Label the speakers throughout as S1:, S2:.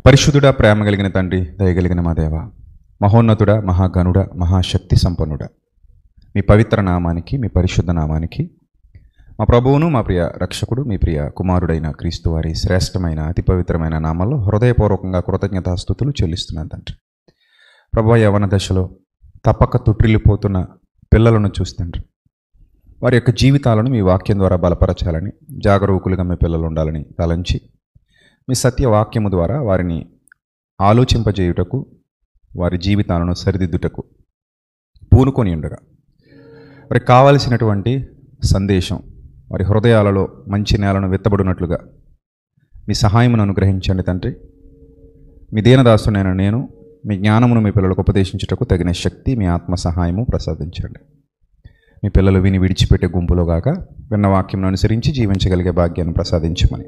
S1: పరిశుద్ధుడా, ప్రేమ కలిగిన తండ్రి, దయగలిగిన మా దేవ, మహోన్నతుడా, మహాగణుడా, మహాశక్తి సంపన్నుడా, మీ పవిత్ర నామానికి, మీ పరిశుద్ధ నామానికి, మా ప్రభువును, మా ప్రియ రక్షకుడు, మీ ప్రియ కుమారుడైన క్రీస్తు వారి శ్రేష్టమైన అతి పవిత్రమైన నామంలో హృదయపూర్వకంగా కృతజ్ఞతాస్తుతులు చెల్లిస్తున్నాను తండ్రి. ప్రభువా, యవ్వన దశలో తప్పక తుట్రిల్లిపోతున్న పిల్లలను చూస్తుండ్రి. వారి యొక్క జీవితాలను మీ వాక్యం ద్వారా బలపరచాలని, జాగరూకులుగా మీ పిల్లలు ఉండాలని తలంచి మీ సత్యవాక్యము ద్వారా వారిని ఆలోచింపజేయుటకు, వారి జీవితాలను సరిదిద్దుటకు పూనుకొని ఉండగా వారికి కావలసినటువంటి సందేశం వారి హృదయాలలో మంచి నేలను విత్తబడినట్లుగా మీ సహాయమును అనుగ్రహించండి తండ్రి. మీ దీనదాసునైన నేను మీ జ్ఞానమును మీ పిల్లలకు ఉపదేశించుటకు తగిన శక్తి, మీ ఆత్మ సహాయము ప్రసాదించండి. మీ పిల్లలు విని విడిచిపెట్టే గుంపులో గాక విన్న వాక్యం అనుసరించి జీవించగలిగే భాగ్యాన్ని ప్రసాదించమని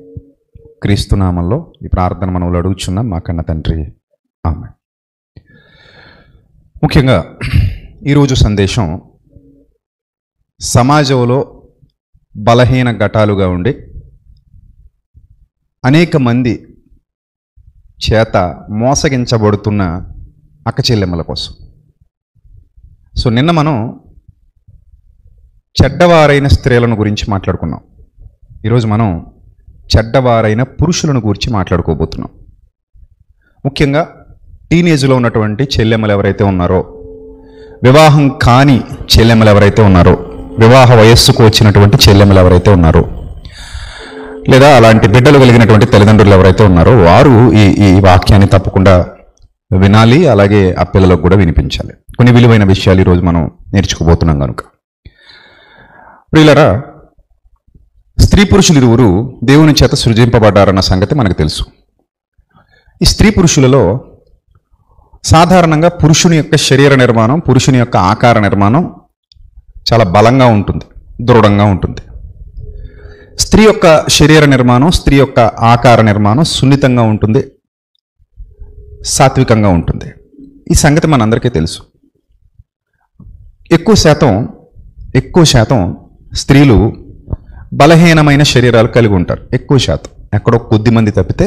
S1: క్రీస్తునామంలో ఈ ప్రార్థన మనవులు అడుగుచున్నాం మా కన్న తండ్రి, ఆమేన్. ముఖ్యంగా ఈరోజు సందేశం సమాజంలో బలహీన ఘటాలుగా ఉండి అనేక మంది చేత మోసగించబడుతున్న అక్కచెల్లెమ్మల కోసం. సో నిన్న మనం చెడ్డవారైన స్త్రీలను గురించి మాట్లాడుకున్నాం. ఈరోజు మనం చెడ్డవారైన పురుషులను గురించి మాట్లాడుకోబోతున్నాం. ముఖ్యంగా టీనేజ్లో ఉన్నటువంటి చెల్లెమ్మలు ఎవరైతే ఉన్నారో, వివాహం కాని చెల్లెమ్మలు ఎవరైతే ఉన్నారో, వివాహ వయస్సుకు వచ్చినటువంటి చెల్లెమ్మలు ఎవరైతే ఉన్నారో, లేదా అలాంటి బిడ్డలు కలిగినటువంటి తల్లిదండ్రులు ఎవరైతే ఉన్నారో వారు ఈ వాక్యాన్ని తప్పకుండా వినాలి, అలాగే ఆ పిల్లలకు కూడా వినిపించాలి. కొన్ని విలువైన విషయాలు ఈరోజు మనం నేర్చుకోబోతున్నాం కనుక. ప్రియులరా, స్త్రీ పురుషులు ఇరువురు దేవుని చేత సృజింపబడ్డారన్న సంగతి మనకు తెలుసు. ఈ స్త్రీ పురుషులలో సాధారణంగా పురుషుని యొక్క శరీర నిర్మాణం, పురుషుని యొక్క ఆకార నిర్మాణం చాలా బలంగా ఉంటుంది, దృఢంగా ఉంటుంది. స్త్రీ యొక్క శరీర నిర్మాణం, స్త్రీ యొక్క ఆకార నిర్మాణం సున్నితంగా ఉంటుంది, సాత్వికంగా ఉంటుంది. ఈ సంగతి మనందరికీ తెలుసు. ఎక్కువ శాతం స్త్రీలు బలహీనమైన శరీరాలు కలిగి ఉంటారు. ఎక్కువ శాతం, ఎక్కడో కొద్ది మంది తప్పితే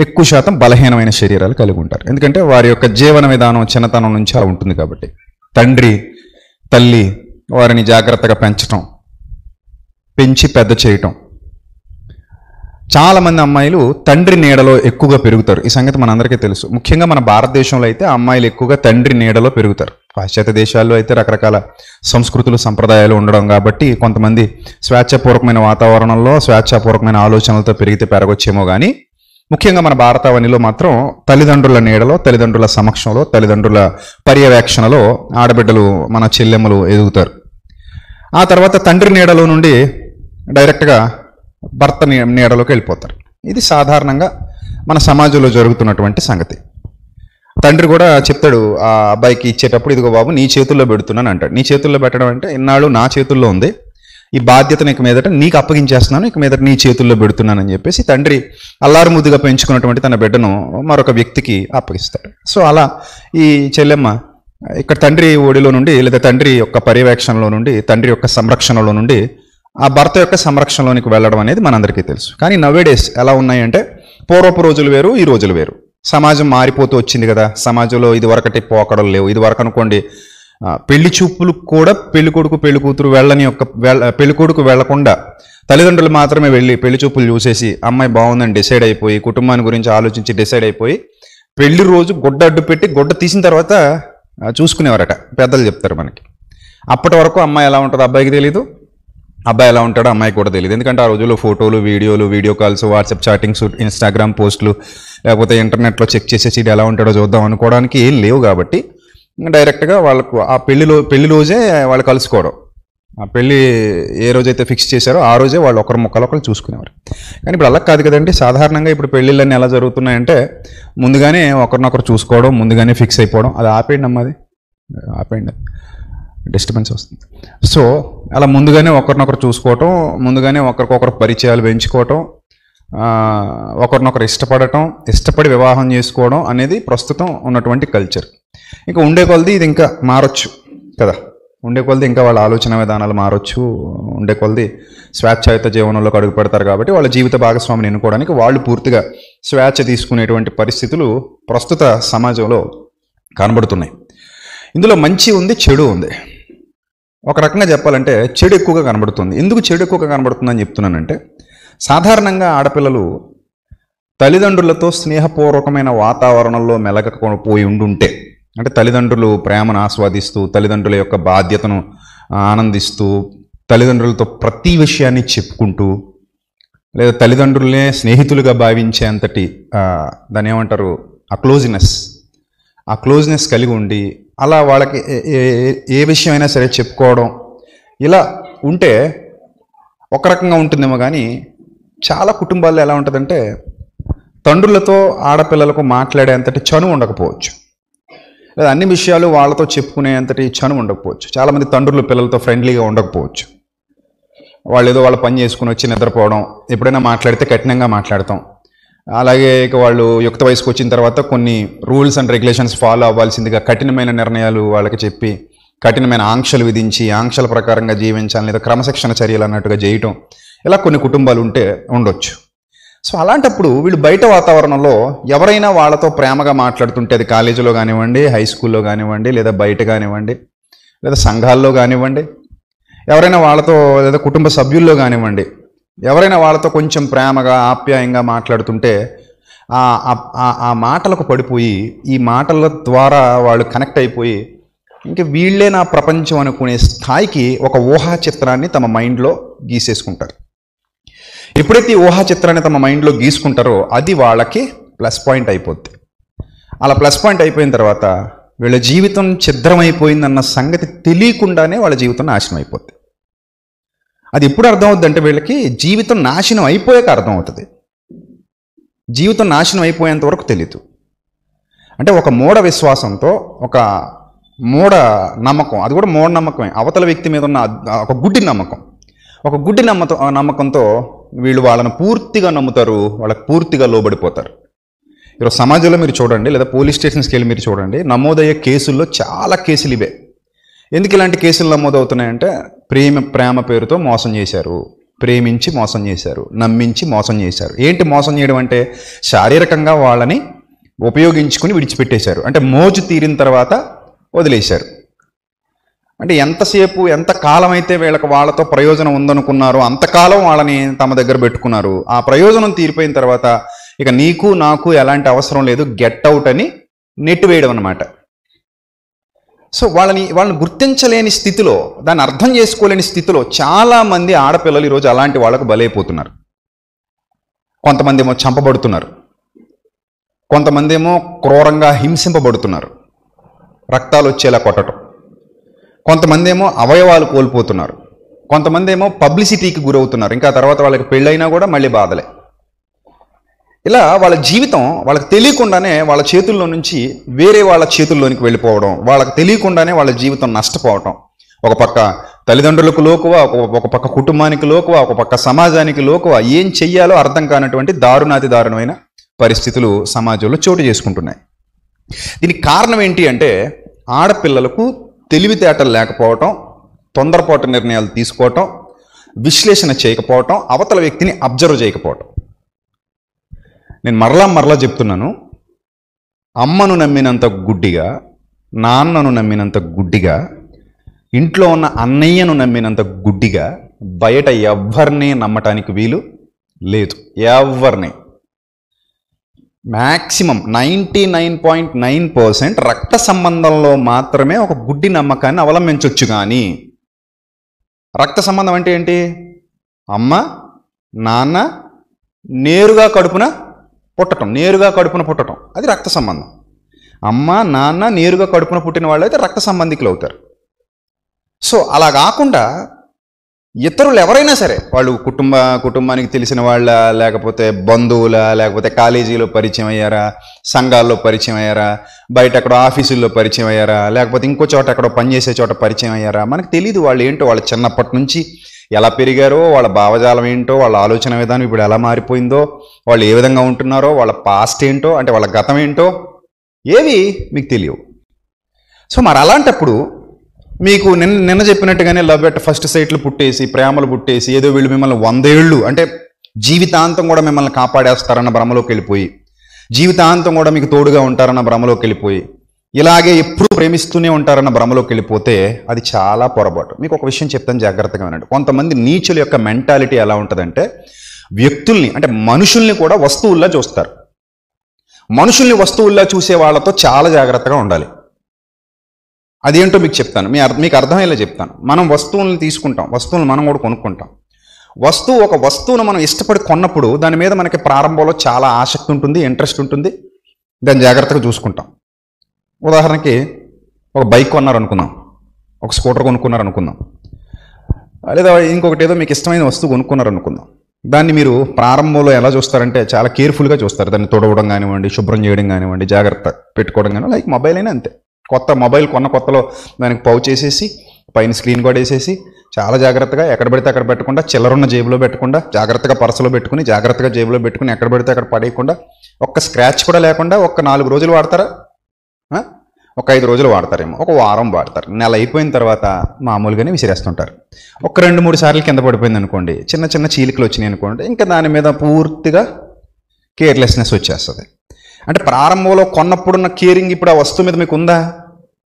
S1: ఎక్కువ శాతం బలహీనమైన శరీరాలు కలిగి ఉంటారు. ఎందుకంటే వారి యొక్క జీవన విధానం చిన్నతనం నుంచి అలా ఉంటుంది కాబట్టి. తండ్రి తల్లి వారిని జాగ్రత్తగా పెంచి పెద్ద చేయటం. చాలామంది అమ్మాయిలు తండ్రి నీడలో ఎక్కువగా పెరుగుతారు. ఈ సంగతి మనందరికీ తెలుసు. ముఖ్యంగా మన భారతదేశంలో అయితే అమ్మాయిలు ఎక్కువగా తండ్రి నీడలో పెరుగుతారు. పాశ్చాత్య దేశాల్లో అయితే రకరకాల సంస్కృతులు, సంప్రదాయాలు ఉండడం కాబట్టి కొంతమంది స్వేచ్ఛాపూర్వకమైన వాతావరణంలో స్వేచ్ఛాపూర్వకమైన ఆలోచనలతో పెరిగితే పెరగొచ్చేమో కానీ, ముఖ్యంగా మన భారతావనిలో మాత్రం తల్లిదండ్రుల నీడలో, తల్లిదండ్రుల సమక్షంలో, తల్లిదండ్రుల పర్యవేక్షణలో ఆడబిడ్డలు, మన చెల్లెమ్మలు ఎదుగుతారు. ఆ తర్వాత తండ్రి నీడలో నుండి డైరెక్ట్గా భర్త నీడలోకి వెళ్ళిపోతారు. ఇది సాధారణంగా మన సమాజంలో జరుగుతున్నటువంటి సంగతి. తండ్రి కూడా చెప్తాడు ఆ అబ్బాయికి ఇచ్చేటప్పుడు, ఇదిగో బాబు నీ చేతుల్లో పెడుతున్నాను అంటాడు. నీ చేతుల్లో పెట్టడం అంటే, ఇన్నాళ్ళు నా చేతుల్లో ఉంది, ఈ బాధ్యతను ఇక మీదట నీకు అప్పగించేస్తున్నాను, ఇక మీదట నీ చేతుల్లో పెడుతున్నానని చెప్పేసి తండ్రి అల్లారు ముద్దుగా పెంచుకున్నటువంటి తన బిడ్డను మరొక వ్యక్తికి అప్పగిస్తాడు. సో అలా ఈ చెల్లెమ్మ ఇక్కడ తండ్రి ఒడిలో నుండి, లేదా తండ్రి యొక్క పర్యవేక్షణలో నుండి, తండ్రి యొక్క సంరక్షణలో నుండి ఆ భర్త యొక్క సంరక్షణలోనికి వెళ్ళడం అనేది మనందరికీ తెలుసు. కానీ నవేడేస్ ఎలా ఉన్నాయంటే, పూర్వపు రోజులు వేరు, ఈ రోజులు వేరు. సమాజం మారిపోతూ వచ్చింది కదా. సమాజంలో ఇది వరకటి పోకడలు లేవు. ఇది వరకు అనుకోండి, పెళ్లి చూపులు కూడా పెళ్లి కొడుకు పెళ్లి కూతురు పెళ్లి కొడుకు వెళ్లకుండా తల్లిదండ్రులు మాత్రమే వెళ్ళి పెళ్లి చూపులు చూసేసి అమ్మాయి బాగుందని డిసైడ్ అయిపోయి, కుటుంబాన్ని గురించి ఆలోచించి డిసైడ్ అయిపోయి, పెళ్లి రోజు గుడ్డ అడ్డు పెట్టి గుడ్డ తీసిన తర్వాత చూసుకునేవారట. పెద్దలు చెప్తారు మనకి. అప్పటి వరకు అమ్మాయి ఎలా ఉంటుందో అబ్బాయికి తెలీదు, అబ్బాయి ఎలా ఉంటాడో అమ్మాయికి కూడా తెలియదు. ఎందుకంటే ఆ రోజుల్లో ఫోటోలు, video calls, WhatsApp chattings, Instagram పోస్టులు, లేకపోతే ఇంటర్నెట్లో చెక్ చేసేసి ఎలా ఉంటాడో చూద్దాం అనుకోవడానికి ఏం లేవు. కాబట్టి డైరెక్ట్గా వాళ్ళకు ఆ పెళ్లి రోజే వాళ్ళు కలుసుకోవడం, ఆ పెళ్ళి ఏ రోజైతే ఫిక్స్ చేశారో ఆ రోజే వాళ్ళు ఒకరు మొక్కలు చూసుకునేవారు. కానీ ఇప్పుడు అలా కాదు కదండి. సాధారణంగా ఇప్పుడు పెళ్ళిళ్ళన్నీ ఎలా జరుగుతున్నాయంటే, ముందుగానే ఒకరినొకరు చూసుకోవడం, ముందుగానే ఫిక్స్ అయిపోవడం. అది ఆపేయండి అమ్మ, అది ఆపేయండి, డిస్టర్బెన్స్ వస్తుంది. సో అలా ముందుగానే ఒకరినొకరు చూసుకోవటం, ముందుగానే ఒకరికొకరు పరిచయాలు పెంచుకోవటం, ఒకరినొకరు ఇష్టపడి వివాహం చేసుకోవడం అనేది ప్రస్తుతం ఉన్నటువంటి కల్చర్. ఇంకా ఉండే కొలది ఇది ఇంకా మారచ్చు కదా. ఉండే కొలది ఇంకా వాళ్ళ ఆలోచన విధానాలు మారొచ్చు, ఉండే కొలది స్వేచ్ఛాయుత జీవనంలోకి అడుగు పెడతారు. కాబట్టి వాళ్ళ జీవిత భాగస్వామిని ఎన్నుకోవడానికి వాళ్ళు పూర్తిగా స్వేచ్ఛ తీసుకునేటువంటి పరిస్థితులు ప్రస్తుత సమాజంలో కనబడుతున్నాయి. ఇందులో మంచి ఉంది, చెడు ఉంది. ఒక రకంగా చెప్పాలంటే చెడు ఎక్కువగా కనబడుతుంది. ఎందుకు చెడు ఎక్కువగా కనబడుతుందని చెప్తున్నానంటే, సాధారణంగా ఆడపిల్లలు తల్లిదండ్రులతో స్నేహపూర్వకమైన వాతావరణంలో మెలగకపోయి ఉండుంటే, అంటే తల్లిదండ్రులు ప్రేమను ఆస్వాదిస్తూ, తల్లిదండ్రుల యొక్క బాధ్యతను ఆనందిస్తూ, తల్లిదండ్రులతో ప్రతి విషయాన్ని చెప్పుకుంటూ, లేదా తల్లిదండ్రులనే స్నేహితులుగా భావించే అంతటి దాన్ని ఏమంటారు ఆ క్లోజ్నెస్ కలిగి ఉండి, అలా వాళ్ళకి ఏ విషయమైనా సరే చెప్పుకోవడం, ఇలా ఉంటే ఒక రకంగా ఉంటుందేమో. కానీ చాలా కుటుంబాల్లో ఎలా ఉంటుందంటే, తండ్రులతో ఆడపిల్లలకు మాట్లాడేంతటి చనువు ఉండకపోవచ్చు, లేదా అన్ని విషయాలు వాళ్ళతో చెప్పుకునేంతటి చనువు ఉండకపోవచ్చు. చాలామంది తండ్రులు పిల్లలతో ఫ్రెండ్లీగా ఉండకపోవచ్చు. వాళ్ళు ఏదో వాళ్ళ పని చేసుకుని వచ్చి నిద్రపోవడం, ఎప్పుడైనా మాట్లాడితే కఠినంగా మాట్లాడతాం. అలాగే ఇక వాళ్ళు యుక్త వయసుకు వచ్చిన తర్వాత కొన్ని రూల్స్ అండ్ రెగ్యులేషన్స్ ఫాలో అవ్వాల్సిందిగా కఠినమైన నిర్ణయాలు వాళ్ళకి చెప్పి, కఠినమైన ఆంక్షలు విధించి, ఆంక్షల ప్రకారంగా జీవించాలని, లేదా క్రమశిక్షణ చర్యలు అన్నట్టుగా చేయటం, ఇలా కొన్ని కుటుంబాలు ఉండొచ్చు. సో అలాంటప్పుడు వీళ్ళు బయట వాతావరణంలో ఎవరైనా వాళ్ళతో ప్రేమగా మాట్లాడుతుంటే, అది కాలేజీలో కానివ్వండి, హై స్కూల్లో కానివ్వండి, లేదా బయట కానివ్వండి, లేదా సంఘాల్లో కానివ్వండి, ఎవరైనా వాళ్ళతో, లేదా కుటుంబ సభ్యుల్లో కానివ్వండి, ఎవరైనా వాళ్ళతో కొంచెం ప్రేమగా ఆప్యాయంగా మాట్లాడుతుంటే ఆ మాటలకు పడిపోయి, ఈ మాటల ద్వారా వాళ్ళు కనెక్ట్ అయిపోయి, ఇంక వీళ్ళే నా ప్రపంచం అనుకునే స్థాయికి ఒక ఊహా చిత్రాన్ని తమ మైండ్లో గీసేసుకుంటారు. ఎప్పుడైతే ఈ ఊహా చిత్రాన్ని తమ మైండ్లో గీసుకుంటారో అది వాళ్ళకి ప్లస్ పాయింట్ అయిపోద్ది. అలా ప్లస్ పాయింట్ అయిపోయిన తర్వాత వీళ్ళ జీవితం ఛిద్రమైపోయిందన్న సంగతి తెలియకుండానే వాళ్ళ జీవితం నాశనం అయిపోద్ది. అది ఎప్పుడు అర్థమవుద్ది అంటే, వీళ్ళకి జీవితం నాశనం అయిపోయాక అర్థమవుతుంది. జీవితం నాశనం అయిపోయేంత వరకు తెలియదు. అంటే ఒక మూఢ విశ్వాసంతో, ఒక మూఢ నమ్మకం, అది కూడా మూఢ నమ్మకమే, అవతల వ్యక్తి మీద ఉన్న ఒక గుడ్డి నమ్మకంతో వీళ్ళు వాళ్ళని పూర్తిగా నమ్ముతారు, వాళ్ళకి పూర్తిగా లోబడిపోతారు. ఈరోజు సమాజంలో మీరు చూడండి, లేదా పోలీస్ స్టేషన్స్కి వెళ్ళి మీరు చూడండి, నమోదయ్యే కేసుల్లో చాలా కేసులు ఇవే. ఎందుకు ఇలాంటి కేసులు నమోదవుతున్నాయంటే, ప్రేమ పేరుతో మోసం చేశారు, ప్రేమించి మోసం చేశారు, నమ్మించి మోసం చేశారు. ఏంటి మోసం చేయడం అంటే, శారీరకంగా వాళ్ళని ఉపయోగించుకుని విడిచిపెట్టేశారు. అంటే మోజు తీరిన తర్వాత వదిలేశారు. అంటే ఎంతసేపు, ఎంత కాలం అయితే వాళ్ళతో ప్రయోజనం ఉందనుకున్నారో అంతకాలం వాళ్ళని తమ దగ్గర పెట్టుకున్నారు. ఆ ప్రయోజనం తీరిపోయిన తర్వాత ఇక నీకు నాకు ఎలాంటి అవసరం లేదు, గెట్ అవుట్ అని నెట్టివేయడం అన్నమాట. సో వాళ్ళని గుర్తించలేని స్థితిలో, దాన్ని అర్థం చేసుకోలేని స్థితిలో చాలామంది ఆడపిల్లలు ఈరోజు అలాంటి వాళ్ళకు బలైపోతున్నారు. కొంతమంది ఏమో చంపబడుతున్నారు, కొంతమంది ఏమో క్రూరంగా హింసింపబడుతున్నారు, రక్తాలు వచ్చేలా కొట్టడం. కొంతమంది ఏమో అవయవాలు కోల్పోతున్నారు, కొంతమంది ఏమో పబ్లిసిటీకి గురవుతున్నారు. ఇంకా తర్వాత వాళ్ళకి పెళ్ళైనా కూడా మళ్ళీ బాధలే. ఇలా వాళ్ళ జీవితం వాళ్ళకి తెలియకుండానే వాళ్ళ చేతుల్లో నుంచి వేరే వాళ్ళ చేతుల్లోనికి వెళ్ళిపోవడం, వాళ్ళకి తెలియకుండానే వాళ్ళ జీవితం నష్టపోవటం. ఒక పక్క తల్లిదండ్రులకు లోకువా, ఒక పక్క కుటుంబానికి లోకువా, ఒక పక్క సమాజానికి లోకువా, ఏం చెయ్యాలో అర్థం కానటువంటి దారుణాతి దారుణమైన పరిస్థితులు సమాజంలో చోటు చేసుకుంటున్నాయి. దీనికి కారణం ఏంటి అంటే, ఆడపిల్లలకు తెలివితేటలు లేకపోవటం, తొందరపాటు నిర్ణయాలు తీసుకోవటం, విశ్లేషణ చేయకపోవటం, అవతల వ్యక్తిని అబ్జర్వ్ చేయకపోవటం. నేను మరలా చెప్తున్నాను, అమ్మను నమ్మినంత గుడ్డిగా, నాన్నను నమ్మినంత గుడ్డిగా, ఇంట్లో ఉన్న అన్నయ్యను నమ్మినంత గుడ్డిగా బయట ఎవ్వరిని నమ్మటానికి వీలు లేదు. ఎవ్వరిని. మ్యాక్సిమం 99.9% రక్త సంబంధంలో మాత్రమే ఒక గుడ్డి నమ్మకాన్ని అవలంబించవచ్చు. కానీ రక్త సంబంధం అంటే ఏంటి? అమ్మ నాన్న నేరుగా కడుపున పుట్టడం, అది రక్త సంబంధం. అమ్మ నాన్న నేరుగా కడుపున పుట్టిన వాళ్ళు అయితే రక్త సంబంధికులు అవుతారు. సో అలా కాకుండా ఇతరులు ఎవరైనా సరే, వాళ్ళు కుటుంబానికి తెలిసిన వాళ్ళ, లేకపోతే బంధువుల, లేకపోతే కాలేజీలో పరిచయం అయ్యారా, సంఘాల్లో పరిచయం అయ్యారా, బయట ఎక్కడో ఆఫీసుల్లో పరిచయం అయ్యారా, లేకపోతే ఇంకో చోట ఎక్కడో పనిచేసే చోట పరిచయం అయ్యారా, మనకు తెలియదు వాళ్ళు ఏంటో, వాళ్ళ చిన్నప్పటి నుంచి ఎలా పెరిగారో, వాళ్ళ భావజాలం ఏంటో, వాళ్ళ ఆలోచన విధానం ఇప్పుడు ఎలా మారిపోయిందో, వాళ్ళు ఏ విధంగా ఉంటున్నారో, వాళ్ళ పాస్ట్ ఏంటో, అంటే వాళ్ళ గతం ఏంటో ఏవి మీకు తెలియవు. సో మరి అలాంటప్పుడు మీకు నిన్న చెప్పినట్టుగానే లవ్ ఎట్ ఫస్ట్ సైట్లు పుట్టేసి, ప్రేమలు పుట్టేసి, ఏదో వీళ్ళు మిమ్మల్ని 100 ఏళ్ళు అంటే జీవితాంతం కూడా మిమ్మల్ని కాపాడేస్తారన్న భ్రమలోకి వెళ్ళిపోయి, జీవితాంతం కూడా మీకు తోడుగా ఉంటారన్న భ్రమలోకి వెళ్ళిపోయి, ఇలాగే ఎప్పుడు ప్రేమిస్తూనే ఉంటారన్న భ్రమలోకి వెళ్ళిపోతే అది చాలా పొరపాటు. మీకు ఒక విషయం చెప్తాను, జాగ్రత్తగా వినండి. కొంతమంది నీచుల యొక్క మెంటాలిటీ ఎలా ఉంటుందంటే, వ్యక్తుల్ని అంటే మనుషుల్ని కూడా వస్తువుల్లా చూస్తారు. మనుషుల్ని వస్తువుల్లా చూసే వాళ్ళతో చాలా జాగ్రత్తగా ఉండాలి. అదేంటో మీకు చెప్తాను, మీకు అర్థమయ్యేలా చెప్తాను. మనం వస్తువులను తీసుకుంటాం, వస్తువులను మనం కూడా కొనుక్కుంటాం. ఒక వస్తువును మనం ఇష్టపడి కొన్నప్పుడు దాని మీద మనకి ప్రారంభంలో చాలా ఆసక్తి ఉంటుంది, ఇంట్రెస్ట్ ఉంటుంది, దాన్ని జాగ్రత్తగా చూసుకుంటాం. ఉదాహరణకి ఒక బైక్ కొన్నారనుకుందాం, ఒక స్కూటర్ కొనుక్కున్నారనుకుందాం, లేదా ఇంకొకటి ఏదో మీకు ఇష్టమైన వస్తువు కొనుక్కున్నారనుకుందాం. దాన్ని మీరు ప్రారంభంలో ఎలా చూస్తారంటే చాలా కేర్ఫుల్గా చూస్తారు. దాన్ని తొడవడం కానివ్వండి, శుభ్రం చేయడం కానివ్వండి, జాగ్రత్త పెట్టుకోవడం కానివ్వండి. లైక్ మొబైల్ అయినా అంతే. కొత్త మొబైల్ కొత్తలో దానికి పౌచ్ చేసేసి పైన స్క్రీన్ కూడా వేసేసి చాలా జాగ్రత్తగా ఎక్కడ పడితే అక్కడ పెట్టకుండా, చిల్లరున్న జేబులో పెట్టకుండా, జాగ్రత్తగా పర్సులో పెట్టుకుని, జాగ్రత్తగా జేబులో పెట్టుకుని, ఎక్కడ పడితే అక్కడ పడేయకుండా, ఒక్క స్క్రాచ్ కూడా లేకుండా ఒక 4 రోజులు వాడతారా, ఒక 5 రోజులు వాడతారేమో, ఒక వారం వాడతారు, నెల అయిపోయిన తర్వాత మామూలుగానే విసిరేస్తుంటారు. ఒక 2-3 సార్లు కింద పడిపోయింది అనుకోండి, చిన్న చిన్న చీలికలు వచ్చినాయి అనుకోండి, ఇంకా దాని మీద పూర్తిగా కేర్లెస్నెస్ వచ్చేస్తుంది. అంటే ప్రారంభంలో కొన్నప్పుడున్న కేరింగ్ ఇప్పుడు ఆ వస్తువు మీద మీకు ఉందా?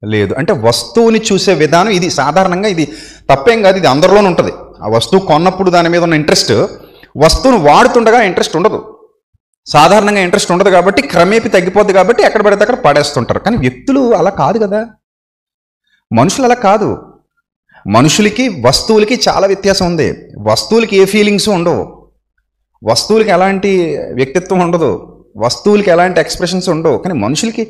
S1: లేదు. అంటే వస్తువుని చూసే విధానం ఇది. సాధారణంగా ఇది తప్పేం కాదు, ఇది అందరిలోనూ ఉంటుంది. ఆ వస్తువు కొన్నప్పుడు దాని మీద ఉన్న ఇంట్రెస్ట్, వస్తువును వాడుతుండగా ఇంట్రెస్ట్ ఉండదు. సాధారణంగా ఇంట్రెస్ట్ ఉండదు కాబట్టి క్రమేపీ తగ్గిపోద్ది, కాబట్టి ఎక్కడ పడితే అక్కడ పడేస్తుంటారు. కానీ వ్యక్తులు అలా కాదు కదా, మనుషులు అలా కాదు. మనుషులకి వస్తువులకి చాలా వ్యత్యాసం ఉంది. వస్తువులకి ఏ ఫీలింగ్స్ ఉండవు, వస్తువులకి ఎలాంటి వ్యక్తిత్వం ఉండదు, వస్తువులకి ఎలాంటి ఎక్స్ప్రెషన్స్ ఉండవు. కానీ మనుషులకి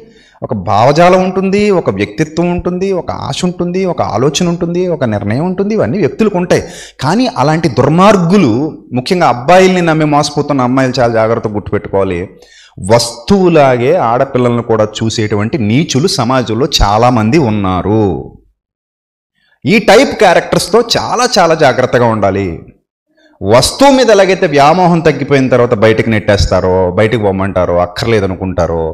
S1: ఒక భావజాలం ఉంటుంది, ఒక వ్యక్తిత్వం ఉంటుంది, ఒక ఆశ ఉంటుంది, ఒక ఆలోచన ఉంటుంది, ఒక నిర్ణయం ఉంటుంది. ఇవన్నీ వ్యక్తులకు ఉంటాయి. కానీ అలాంటి దుర్మార్గులు, ముఖ్యంగా అబ్బాయిల్ని నమ్మి మోసపోతున్న అమ్మాయిలు చాలా జాగ్రత్తగా గుర్తుపెట్టుకోవాలి. వస్తువులాగే ఆడపిల్లలను కూడా చూసేటువంటి నీచులు సమాజంలో చాలామంది ఉన్నారు. ఈ టైప్ క్యారెక్టర్స్తో చాలా చాలా జాగ్రత్తగా ఉండాలి. వస్తువు మీద ఎలాగైతే వ్యామోహం తగ్గిపోయిన తర్వాత బయటకు నెట్టేస్తారో, బయటకు పోమంటారో, అక్కర్లేదనుకుంటారో,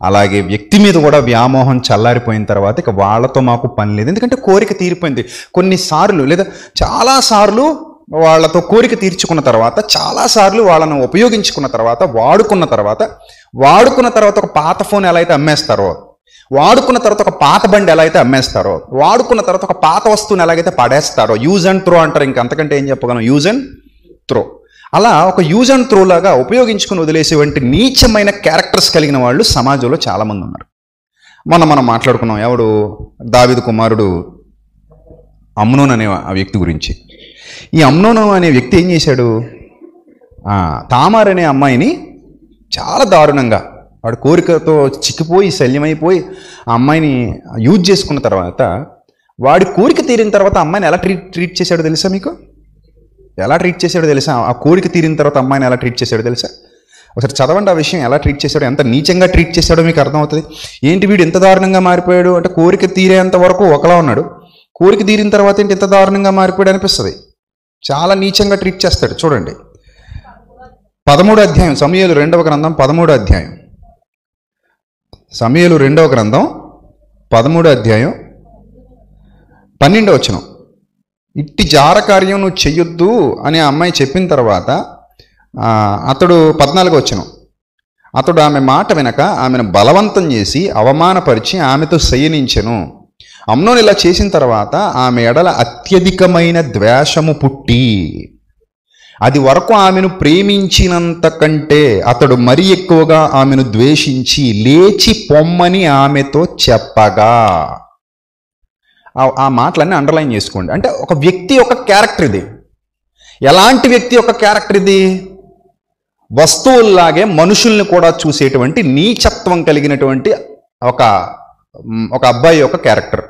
S1: అలాగే వ్యక్తి మీద కూడా వ్యామోహం చల్లారిపోయిన తర్వాత ఇక వాళ్ళతో మాకు పని లేదు, ఎందుకంటే కోరిక తీరిపోయింది. కొన్నిసార్లు లేదా చాలాసార్లు వాళ్ళతో కోరిక తీర్చుకున్న తర్వాత, చాలాసార్లు వాళ్ళను ఉపయోగించుకున్న తర్వాత, వాడుకున్న తర్వాత ఒక పాత ఫోన్ ఎలా అయితే అమ్మేస్తారో, వాడుకున్న తర్వాత ఒక పాత బండి ఎలా అయితే అమ్మేస్తారో, వాడుకున్న తర్వాత ఒక పాత వస్తువుని ఎలాగైతే పడేస్తారో, యూజ్ అండ్ త్రో అంటారు. ఇంకంతకంటే ఏం చెప్పగలం, యూజ్ అండ్ త్రో. అలా ఒక యూజ్ అండ్ త్రో లాగా ఉపయోగించుకుని వదిలేసేవంటి నీచమైన క్యారెక్టర్స్ కలిగిన వాళ్ళు సమాజంలో చాలామంది ఉన్నారు. మనం మాట్లాడుకున్నాం, ఎవడు దావీదు కుమారుడు అమ్నోన్ అనే ఆ వ్యక్తి గురించి. ఈ అమ్నోను అనే వ్యక్తి ఏం చేశాడు, తామార్ అనే అమ్మాయిని చాలా దారుణంగా, వాడు కోరికతో చిక్కిపోయి శల్యమైపోయి ఆ అమ్మాయిని యూజ్ చేసుకున్న తర్వాత, వాడి కోరిక తీరిన తర్వాత అమ్మాయిని ఎలా ట్రీట్ చేశాడో తెలుసా మీకు? ఎలా ట్రీట్ చేశాడో తెలుసా? ఆ కోరిక తీరిన తర్వాత అమ్మాయిని ఎలా ట్రీట్ చేశాడో తెలుసా? ఒకసారి చదవండి ఆ విషయం. ఎలా ట్రీట్ చేశాడో, ఎంత నీచంగా ట్రీట్ చేశాడో మీకు అర్థమవుతుంది. ఏంటి వీడు ఎంత దారుణంగా మారిపోయాడు అంటే, కోరిక తీరేంత వరకు ఒకలా ఉన్నాడు, కోరిక తీరిన తర్వాత ఏంటి ఎంత దారుణంగా మారిపోయాడు అనిపిస్తుంది. చాలా నీచంగా ట్రీట్ చేస్తాడు. చూడండి 13వ అధ్యాయం, సమూయేలు 2వ గ్రంథం 13వ అధ్యాయం, సమూయేలు 2వ గ్రంథం 13వ అధ్యాయం 12వ వచనం. ఇట్టి జార కార్యం నువ్వు చెయ్యొద్దు అని ఆ అమ్మాయి చెప్పిన తర్వాత అతడు 14వ వచనం, అతడు ఆమె మాట వినక ఆమెను బలవంతం చేసి అవమానపరిచి ఆమెతో శయనించెను. అమ్నోను ఇలా చేసిన తర్వాత ఆమె ఎడల అత్యధికమైన ద్వేషము పుట్టి, అది వరకు ఆమెను ప్రేమించినంత కంటే అతడు మరి ఎక్కువగా ఆమెను ద్వేషించి లేచి పొమ్మని ఆమెతో చెప్పగా. ఆ మాటలన్నీ అండర్లైన్ చేసుకోండి. అంటే ఒక వ్యక్తి యొక్క క్యారెక్టర్ ఇది. ఎలాంటి వ్యక్తి యొక్క క్యారెక్టర్ ఇది? వస్తువుల్లాగే మనుషుల్ని కూడా చూసేటువంటి నీచత్వం కలిగినటువంటి ఒక అబ్బాయి యొక్క క్యారెక్టర్.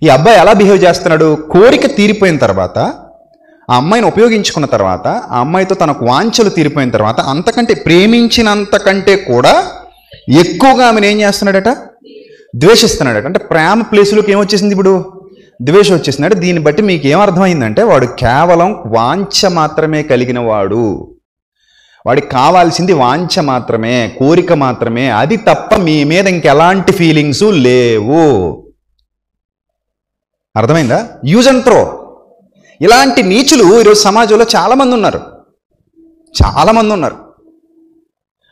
S1: ఈ అబ్బాయి ఎలా బిహేవ్ చేస్తున్నాడు? కోరిక తీరిపోయిన తర్వాత, ఆ అమ్మాయిని ఉపయోగించుకున్న తర్వాత, ఆ అమ్మాయితో తనకు వాంఛలు తీరిపోయిన తర్వాత, అంతకంటే ప్రేమించినంతకంటే కూడా ఎక్కువగా ఆమెను ఏం చేస్తున్నాడట? ద్వేషిస్తున్నాడట. అంటే ప్రేమ ప్లేసులోకి ఏమొచ్చేసింది? ఇప్పుడు ద్వేషం వచ్చేసింది. దీన్ని బట్టి మీకు ఏమర్థమైందంటే, వాడు కేవలం వాంఛ మాత్రమే కలిగిన వాడు. వాడికి కావాల్సింది వాంఛ మాత్రమే, కోరిక మాత్రమే, అది తప్ప మీ మీద ఇంకెలాంటి ఫీలింగ్స్ లేవు. అర్థమైందా? Use and throw. ఇలాంటి నీచులు ఈరోజు సమాజంలో చాలామంది ఉన్నారు.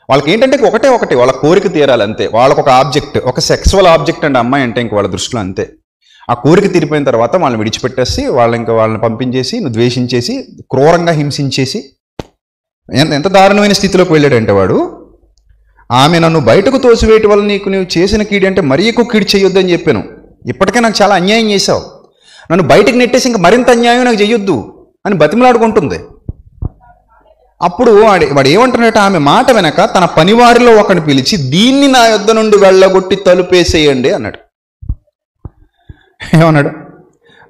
S1: వాళ్ళకి ఏంటంటే ఒకటే వాళ్ళ కోరిక తీరాలి అంతే. వాళ్ళకు ఒక ఆబ్జెక్ట్, ఒక సెక్సువల్ ఆబ్జెక్ట్ అండి అమ్మాయి అంటే ఇంక వాళ్ళ దృష్టిలో అంతే. ఆ కోరిక తీరిపోయిన తర్వాత వాళ్ళని విడిచిపెట్టేసి వాళ్ళని పంపించేసి, ద్వేషించేసి, క్రూరంగా హింసించేసి, ఎంత దారుణమైన స్థితిలోకి వెళ్ళాడంటే వాడు, ఆమె నన్ను బయటకు తోసివేయటం వల్ల నీవు చేసిన కీడు అంటే మరీ ఎక్కువ కీడు చేయొద్దని చెప్పాను. ఇప్పటికే నాకు చాలా అన్యాయం చేశావు, నన్ను బయటకు నెట్టేసి ఇంకా మరింత అన్యాయం నాకు చేయొద్దు అని బతిమలాడుకుంటుంది. అప్పుడు వాడు ఏమంటున్నట్టు, ఆమె మాట వెనక తన పనివారిలో ఒకరిని పిలిచి, దీన్ని నా యొద్ద నుండి వెళ్ళగొట్టి తలుపేసేయండి అన్నాడు. ఏమన్నాడు?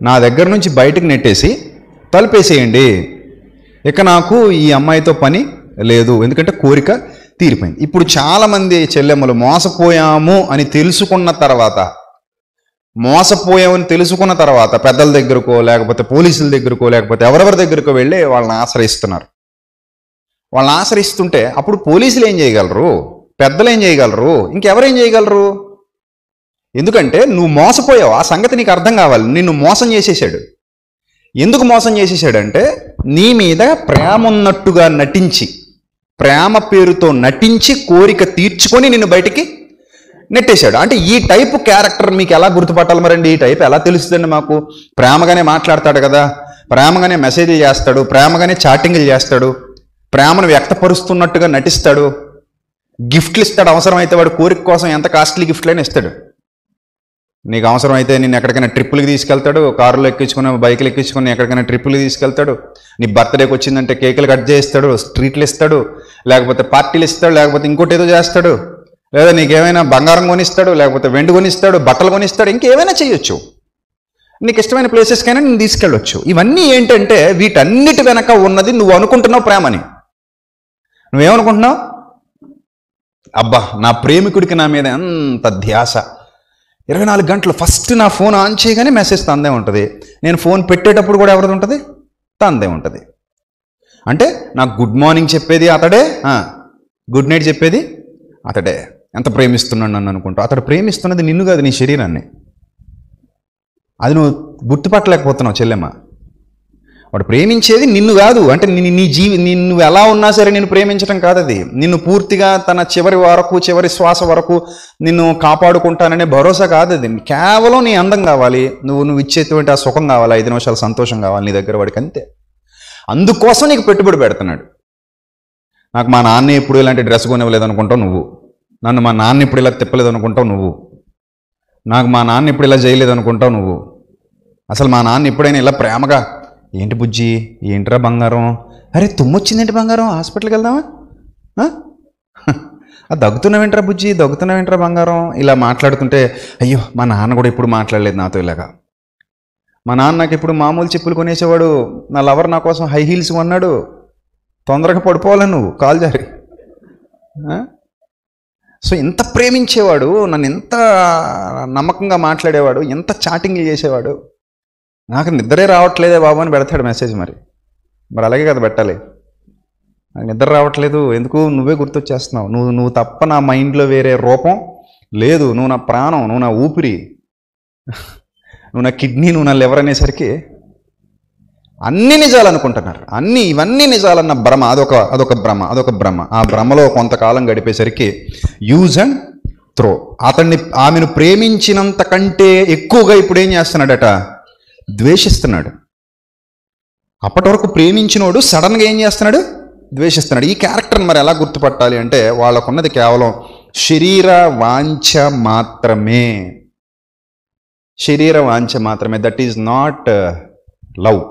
S1: నా దగ్గర నుంచి బయటకు నెట్టేసి తలుపేసేయండి, ఇక నాకు ఈ అమ్మాయితో పని లేదు, ఎందుకంటే కోరిక తీరిపోయింది. ఇప్పుడు చాలామంది చెల్లెమ్మలు మోసపోయాము అని తెలుసుకున్న తర్వాత పెద్దల దగ్గరకో లేకపోతే పోలీసుల దగ్గరకో లేకపోతే ఎవరెవరి దగ్గరకో వెళ్ళి వాళ్ళని ఆశ్రయిస్తున్నారు. వాళ్ళని ఆశ్రయిస్తుంటే అప్పుడు పోలీసులు ఏం చేయగలరు, పెద్దలు ఏం చేయగలరు, ఇంకెవరేం చేయగలరు? ఎందుకంటే నువ్వు మోసపోయావు, ఆ సంగతి నీకు అర్థం కావాలి. నిన్ను మోసం చేసేసాడు. ఎందుకు మోసం చేసేసాడంటే నీ మీద ప్రేమ ఉన్నట్టుగా నటించి, ప్రేమ పేరుతో నటించి కోరిక తీర్చుకొని నిన్ను బయటికి నెట్టేశాడు. అంటే ఈ టైపు క్యారెక్టర్ మీకు ఎలా గుర్తుపట్టాలి మరండి? ఈ టైప్ ఎలా తెలుస్తుందండి మాకు? ప్రేమగానే మాట్లాడతాడు కదా, ప్రేమగానే మెసేజ్లు చేస్తాడు, ప్రేమగానే చాటింగ్లు చేస్తాడు, ప్రేమను వ్యక్తపరుస్తున్నట్టుగా నటిస్తాడు, గిఫ్ట్లు ఇస్తాడు. అవసరమైతే వాడు కోరిక కోసం ఎంత కాస్ట్లీ గిఫ్ట్లైనా ఇస్తాడు. నీకు అవసరమైతే నేను ఎక్కడికైనా ట్రిప్పులకి తీసుకెళ్తాడు, కారులో ఎక్కించుకుని బైకులు ఎక్కించుకుని ఎక్కడికైనా ట్రిప్పులకి తీసుకెళ్తాడు. నీ బర్త్డేకి వచ్చిందంటే కేకులు కట్ చేస్తాడు, స్ట్రీట్లు ఇస్తాడు, లేకపోతే పార్టీలు ఇస్తాడు, లేకపోతే ఇంకోటి ఏదో చేస్తాడు, లేదా నీకేమైనా బంగారం కొనిస్తాడు, లేకపోతే వెండి కొనిస్తాడు, బట్టలు కొనిస్తాడు, ఇంకేమైనా చేయొచ్చు. నీకు ఇష్టమైన ప్లేసెస్కైనా నేను తీసుకెళ్ళొచ్చు. ఇవన్నీ ఏంటంటే వీటన్నిటి వెనక ఉన్నది నువ్వు అనుకుంటున్నావు ప్రేమని. నువ్వేమనుకుంటున్నావు? అబ్బా నా ప్రేమికుడికి నా మీద ఎంత ధ్యాస, 24 గంటలు ఫస్ట్ నా ఫోన్ ఆన్ చేయగానే మెసేజ్ తందే ఉంటుంది, నేను ఫోన్ పెట్టేటప్పుడు కూడా ఎవరిది ఉంటుంది? తందే ఉంటుంది. అంటే నాకు గుడ్ మార్నింగ్ చెప్పేది అతడే, గుడ్ నైట్ చెప్పేది అతడే. ఎంత ప్రేమిస్తున్నాడు నన్ను అనుకుంటావు? అతడు ప్రేమిస్తున్నది నిన్ను కాదు, నీ శరీరాన్ని. అది నువ్వు గుర్తుపట్టలేకపోతున్నావు చెల్లెమ్మ. వాడు ప్రేమించేది నిన్ను కాదు. అంటే నిన్ను ఎలా ఉన్నా సరే నిన్ను ప్రేమించడం కాదు అది. నిన్ను పూర్తిగా తన చివరి చివరి శ్వాస వరకు నిన్ను కాపాడుకుంటాననే భరోసా కాదు అది. కేవలం నీ అందం కావాలి, నువ్వు ఇచ్చేటువంటి ఆ సుఖం కావాలి, 5 నిమిషాల సంతోషం కావాలి నీ దగ్గర, వాడికి అంతే. అందుకోసం నీకు పెట్టుబడి పెడుతున్నాడు. నాకు మా నాన్న ఎప్పుడు ఇలాంటి డ్రెస్ కొనివ్వలేదు అనుకుంటావు నువ్వు, నన్ను మా నాన్న ఇప్పుడు ఇలా తిప్పలేదు అనుకుంటావు నువ్వు, నాకు మా నాన్న ఇప్పుడు ఇలా చేయలేదు అనుకుంటావు నువ్వు, అసలు మా నాన్న ఎప్పుడైనా ఇలా ప్రేమగా, ఏంటి బుజ్జి ఏంట్రా బంగారం, అరే తుమ్మొచ్చిందేంటి బంగారం, హాస్పిటల్కి వెళ్దామా, దగ్గుతున్నావేంట్రా బుజ్జి, దగ్గుతున్నావేంట్రా బంగారం, ఇలా మాట్లాడుతుంటే అయ్యో మా నాన్న కూడా ఎప్పుడు మాట్లాడలేదు నాతో ఇలాగా. మా నాన్న నాకు ఇప్పుడు మామూలు చెప్పులు కొనేసేవాడు, నా లవర్ నా కోసం హై హీల్స్ కొన్నాడు, తొందరగా పడిపోవాలి నువ్వు కాలు జారి. సో ఎంత ప్రేమించేవాడు, నన్ను ఎంత నమ్మకంగా మాట్లాడేవాడు, ఎంత చాటింగ్లు చేసేవాడు. నాకు నిద్రే రావట్లేదే బాబు అని పెడతాడు మెసేజ్. మరి అలాగే కదా పెట్టాలి. నాకు నిద్ర రావట్లేదు, ఎందుకు నువ్వే గుర్తొచ్చేస్తున్నావు, నువ్వు తప్ప నా మైండ్లో వేరే రూపం లేదు, నువ్వు నా ప్రాణం, నువ్వు నా ఊపిరి, నువ్వు నా కిడ్నీ, నువ్వు నా లివర్ అనేసరికి అన్ని నిజాలు అనుకుంటున్నారు. ఇవన్నీ నిజాలన్న భ్రమ, అదొక భ్రమ. ఆ భ్రమలో కొంతకాలం గడిపేసరికి యూజ్ అండ్ త్రో. ఆమెను ప్రేమించినంత కంటే ఎక్కువగా ఇప్పుడు ఏం చేస్తున్నాడట? ద్వేషిస్తున్నాడు. అప్పటి వరకు ప్రేమించినోడు సడన్గా ఏం చేస్తున్నాడు? ద్వేషిస్తున్నాడు. ఈ క్యారెక్టర్ని మరి ఎలా గుర్తుపట్టాలి అంటే వాళ్ళకున్నది కేవలం శరీర వాంఛ మాత్రమే. శరీర వాంఛ మాత్రమే. That is not love.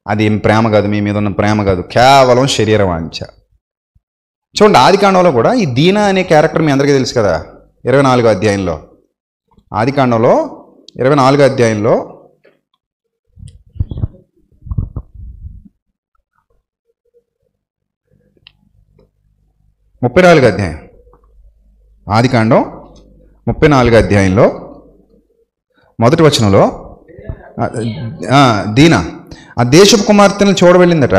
S1: అది ఏం ప్రేమ కాదు, మీ మీద ఉన్న ప్రేమ కాదు, కేవలం శరీర వాంఛ. చూడండి ఆదికాండంలో కూడా ఈ దీనా అనే క్యారెక్టర్ మీ అందరికీ తెలుసు కదా. 24వ అధ్యాయంలో, ఆదికాండంలో 24వ అధ్యాయంలో 34వ అధ్యాయం, ఆదికాండం 34వ అధ్యాయంలో మొదటి వచనంలో దీనా ఆ దేశపు కుమార్తెను చూడవెళ్ళిందట.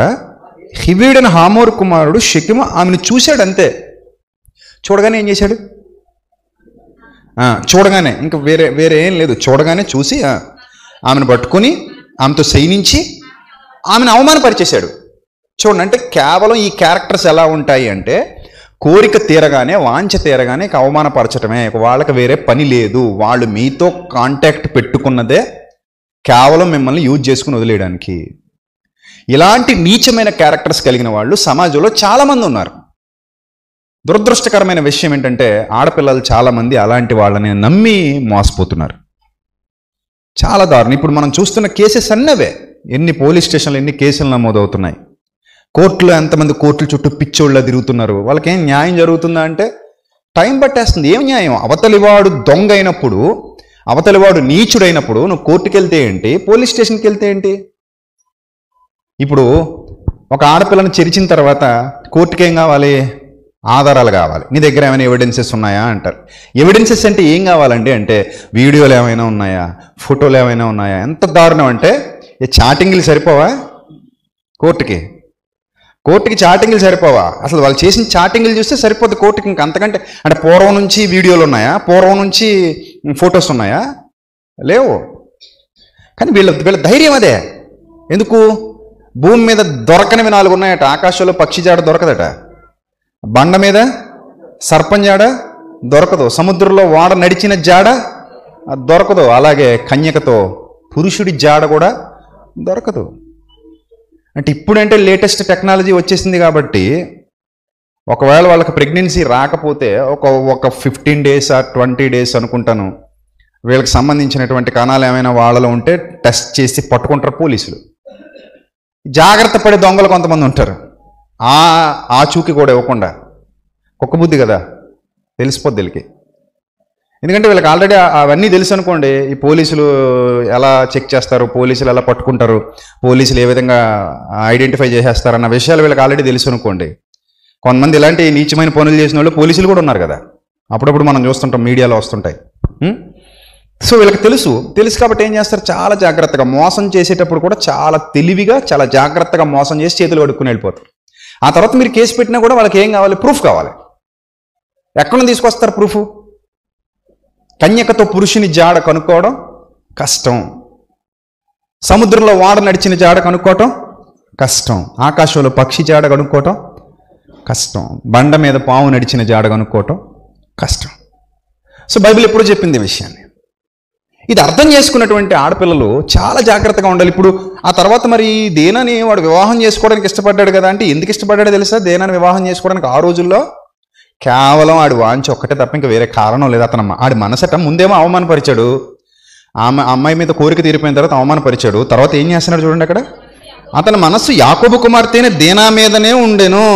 S1: హివీడైన హామోరు కుమారుడు షెకెము ఆమెను చూశాడు అంతే. చూడగానే ఏం చేశాడు? చూడగానే, ఇంకా వేరే ఏం లేదు, చూడగానే చూసి ఆమెను పట్టుకుని ఆమెతో శయనించి ఆమెను అవమానపరిచేశాడు. చూడండి, అంటే కేవలం ఈ క్యారెక్టర్స్ ఎలా ఉంటాయి అంటే కోరిక తీరగానే, వాంఛ తీరగానే అవమానపరచటమే, వాళ్ళకి వేరే పని లేదు. వాళ్ళు మీతో కాంటాక్ట్ పెట్టుకున్నదే కేవలం మిమ్మల్ని యూజ్ చేసుకుని వదిలేయడానికి. ఇలాంటి నీచమైన క్యారెక్టర్స్ కలిగిన వాళ్ళు సమాజంలో చాలామంది ఉన్నారు. దురదృష్టకరమైన విషయం ఏంటంటే ఆడపిల్లలు చాలామంది అలాంటి వాళ్ళని నమ్మి మోసపోతున్నారు. చాలా దారుణం. ఇప్పుడు మనం చూస్తున్న కేసెస్ అన్నవే. ఎన్ని పోలీస్ స్టేషన్లు ఎన్ని కేసులు నమోదవుతున్నాయి, కోర్టులో ఎంతమంది కోర్టుల చుట్టూ పిచ్చోళ్ళ తిరుగుతున్నారు. వాళ్ళకేం న్యాయం జరుగుతుందా అంటే టైం పట్టేస్తుంది. ఏం న్యాయం? అవతలివాడు దొంగ అయినప్పుడు, అవతలివాడు నీచుడైనప్పుడు నువ్వు కోర్టుకి వెళ్తే ఏంటి, పోలీస్ స్టేషన్కి వెళ్తే ఏంటి? ఇప్పుడు ఒక ఆడపిల్లను చెరిచిన తర్వాత కోర్టుకి ఏం కావాలి? ఆధారాలు కావాలి. నీ దగ్గర ఏమైనా ఎవిడెన్సెస్ ఉన్నాయా అంటారు. ఎవిడెన్సెస్ అంటే ఏం కావాలండి అంటే వీడియోలు ఏమైనా ఉన్నాయా, ఫోటోలు ఏమైనా ఉన్నాయా? ఎంత దారుణం అంటే ఈ చాటింగ్లు సరిపోవా? కోర్టుకి చాటింగ్లు సరిపోవా? అసలు వాళ్ళు చేసిన చాటింగ్లు చూస్తే సరిపోద్ది కోర్టుకి. ఇంకా అంతకంటే అంటే పూర్వం నుంచి వీడియోలు ఉన్నాయా, పూర్వం నుంచి ఫొటోస్ ఉన్నాయా? లేవు. కానీ వీళ్ళ ధైర్యం అదే. ఎందుకు? భూమి మీద దొరకనివి 4 ఉన్నాయట. ఆకాశంలో పక్షి జాడ దొరకదట, బండ మీద సర్పం జాడ దొరకదు, సముద్రంలో వాడ నడిచిన జాడ దొరకదు, అలాగే కన్యకతో పురుషుడి జాడ కూడా దొరకదు. అంటే ఇప్పుడంటే లేటెస్ట్ టెక్నాలజీ వచ్చేసింది కాబట్టి ఒకవేళ వాళ్ళకి ప్రెగ్నెన్సీ రాకపోతే ఒక 15 days or 20 days అనుకుంటాను, వీళ్ళకి సంబంధించినటువంటి కణాలు ఏమైనా వాళ్ళలో ఉంటే టెస్ట్ చేసి పట్టుకుంటారు పోలీసులు. జాగ్రత్త పడే దొంగలు కొంతమంది ఉంటారు. ఆ చూకి కూడా ఇవ్వకుండా, కుక్క బుద్ధి కదా, తెలిసిపోద్ది వీళ్ళకి. ఎందుకంటే వీళ్ళకి ఆల్రెడీ అవన్నీ తెలుసు అనుకోండి. ఈ పోలీసులు ఎలా చెక్ చేస్తారు, పోలీసులు ఎలా పట్టుకుంటారు, పోలీసులు ఏ విధంగా ఐడెంటిఫై చేసేస్తారన్న విషయాలు వీళ్ళకి ఆల్రెడీ తెలుసు అనుకోండి. కొంతమంది ఇలాంటి నీచమైన పనులు చేసిన వాళ్ళు పోలీసులు కూడా ఉన్నారు కదా, అప్పుడప్పుడు మనం చూస్తుంటాం, మీడియాలో వస్తుంటాయి. సో వీళ్ళకి తెలుసు కాబట్టి ఏం చేస్తారు? చాలా జాగ్రత్తగా మోసం చేసేటప్పుడు కూడా చాలా తెలివిగా, చాలా జాగ్రత్తగా మోసం చేసి చేతులు కడుక్కుని వెళ్ళిపోతారు. ఆ తర్వాత మీరు కేసు పెట్టినా కూడా వాళ్ళకి ఏం కావాలి? ప్రూఫ్ కావాలి. ఎక్కడ నుంచి తీసుకొస్తారు ప్రూఫ్? కన్యకతో పురుషుని జాడ కనుక్కోవడం కష్టం, సముద్రంలో వాడ నడిచిన జాడ కనుక్కోవటం కష్టం, ఆకాశంలో పక్షి జాడ కనుక్కోవటం కష్టం, బండ మీద పాము నడిచిన జాడ కనుక్కోవటం కష్టం. సో బైబిల్ ఎప్పుడూ చెప్పింది ఈ విషయాన్ని. ఇది అర్థం చేసుకున్నటువంటి ఆడపిల్లలు చాలా జాగ్రత్తగా ఉండాలి. ఇప్పుడు ఆ తర్వాత మరి దేనాని వాడు వివాహం చేసుకోవడానికి ఇష్టపడ్డాడు కదా అంటే ఎందుకు ఇష్టపడ్డాడో తెలుసా? దేనాన్ని వివాహం చేసుకోవడానికి ఆ రోజుల్లో కేవలం ఆడి వాంచి ఒక్కటే తప్ప ఇంకా వేరే కారణం లేదు. ఆడి మనసట ముందేమో అవమానపరిచాడు, అమ్మాయి మీద కోరిక తీరిపోయిన తర్వాత అవమానపరిచాడు. తర్వాత ఏం చేస్తున్నాడు చూడండి, అక్కడ అతని మనస్సు యాకోబు కుమార్తెనే దేనా మీదనే ఉండెను.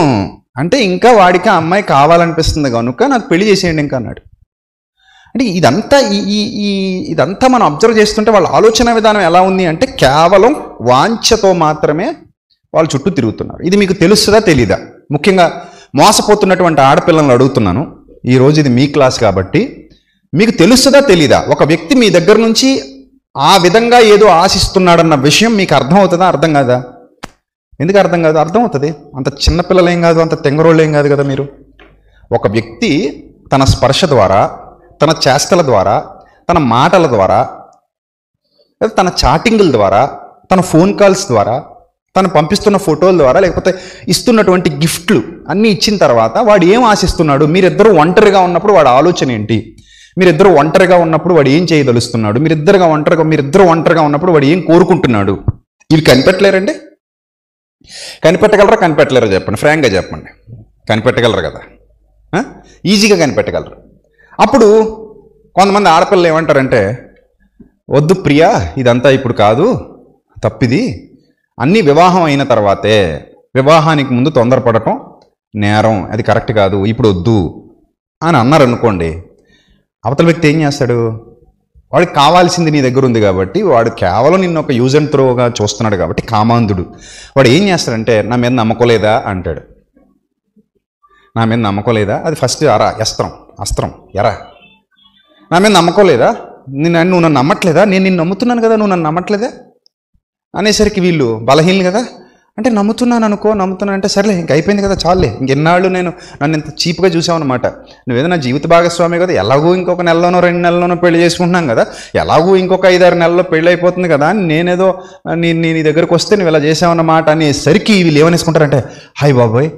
S1: అంటే ఇంకా వాడికి ఆ అమ్మాయి కావాలనిపిస్తుంది కనుక నాకు పెళ్లి చేసేయండి ఇంకా అన్నాడు. అంటే ఇదంతా మనం అబ్జర్వ్ చేస్తుంటే వాళ్ళ ఆలోచన విధానం ఎలా ఉంది అంటే కేవలం వాంఛతో మాత్రమే వాళ్ళు చుట్టూ తిరుగుతున్నారు. ఇది మీకు తెలుస్తుందా తెలీదా? ముఖ్యంగా మోసపోతున్నటువంటి ఆడపిల్లలను అడుగుతున్నాను ఈరోజు, ఇది మీ క్లాస్ కాబట్టి మీకు తెలుస్తుందా తెలీదా? ఒక వ్యక్తి మీ దగ్గర నుంచి ఆ విధంగా ఏదో ఆశిస్తున్నాడన్న విషయం మీకు అర్థం అవుతుందా, అర్థం కాదా? ఎందుకు అర్థం కాదు? అర్థం అవుతుంది. అంత చిన్నపిల్లలు ఏం కాదు, అంత తెంగరోళ్ళు ఏం కాదు కదా మీరు. ఒక వ్యక్తి తన స్పర్శ ద్వారా, తన చేష్టల ద్వారా, తన మాటల ద్వారా, తన చాటింగుల ద్వారా, తన ఫోన్ కాల్స్ ద్వారా, తను పంపిస్తున్న ఫోటోల ద్వారా, లేకపోతే ఇస్తున్నటువంటి గిఫ్ట్లు అన్నీ ఇచ్చిన తర్వాత వాడు ఏం ఆశిస్తున్నాడు? మీరిద్దరూ ఒంటరిగా ఉన్నప్పుడు వాడి ఆలోచన ఏంటి? మీరిద్దరూ ఒంటరిగా ఉన్నప్పుడు వాడు ఏం చేయదలుస్తున్నాడు? మీరిద్దరు ఒంటరిగా ఉన్నప్పుడు వాడు ఏం కోరుకుంటున్నాడు? ఇవి కనిపెట్టలేరండి? కనిపెట్టగలరా చెప్పండి, ఫ్రాంక్గా చెప్పండి. కనిపెట్టగలరు కదా, ఈజీగా కనిపెట్టగలరు. అప్పుడు కొంతమంది ఆడపిల్లలు ఏమంటారంటే, వద్దు ప్రియా, ఇదంతా ఇప్పుడు కాదు, తప్పిది, అన్నీ వివాహం అయిన తర్వాతే, వివాహానికి ముందు తొందరపడటం నేరం, అది కరెక్ట్ కాదు, ఇప్పుడు వద్దు అని అన్నారు అనుకోండి. అవతల వ్యక్తి ఏం చేస్తాడు? వాడికి కావాల్సింది నీ దగ్గర ఉంది కాబట్టి, వాడు కేవలం నిన్ను ఒక యూజ్ అండ్ త్రోగా చూస్తున్నాడు కాబట్టి, కామాంధుడు, వాడు ఏం చేస్తాడంటే నా మీద నమ్మకోలేదా అంటాడు. నా మీద నమ్మకోలేదా? అది ఫస్ట్ అస్త్రం ఎరా, నా మీద నమ్మకోలేదా? నువ్వు నన్ను నమ్మట్లేదా? నేను నిన్ను నమ్ముతున్నాను కదా, నువ్వు నన్ను నమ్మట్లేదా అనేసరికి వీళ్ళు బలహీనలు కదా, అంటే నమ్ముతున్నాను అనుకో, నమ్ముతున్నాను అంటే సరేలే ఇంక అయిపోయింది కదా చాలులే, ఇంకెన్నాళ్ళు నన్ను ఇంత చీప్గా చూసావన్నమాట, నువ్వేదో నా జీవిత భాగస్వామి కదా, ఎలాగూ ఇంకొక నెలలోనో 2 నెలల్లోనో పెళ్లి చేసుకుంటున్నాం కదా, ఎలాగూ ఇంకొక 5-6 నెలల్లో పెళ్ళి అయిపోతుంది కదా, నేనేదో నీ దగ్గరకు వస్తే నువ్వు ఇలా చేసావన్నమాట అనేసరికి వీళ్ళు ఏమనేసుకుంటారంటే, హాయ్ బాబోయ్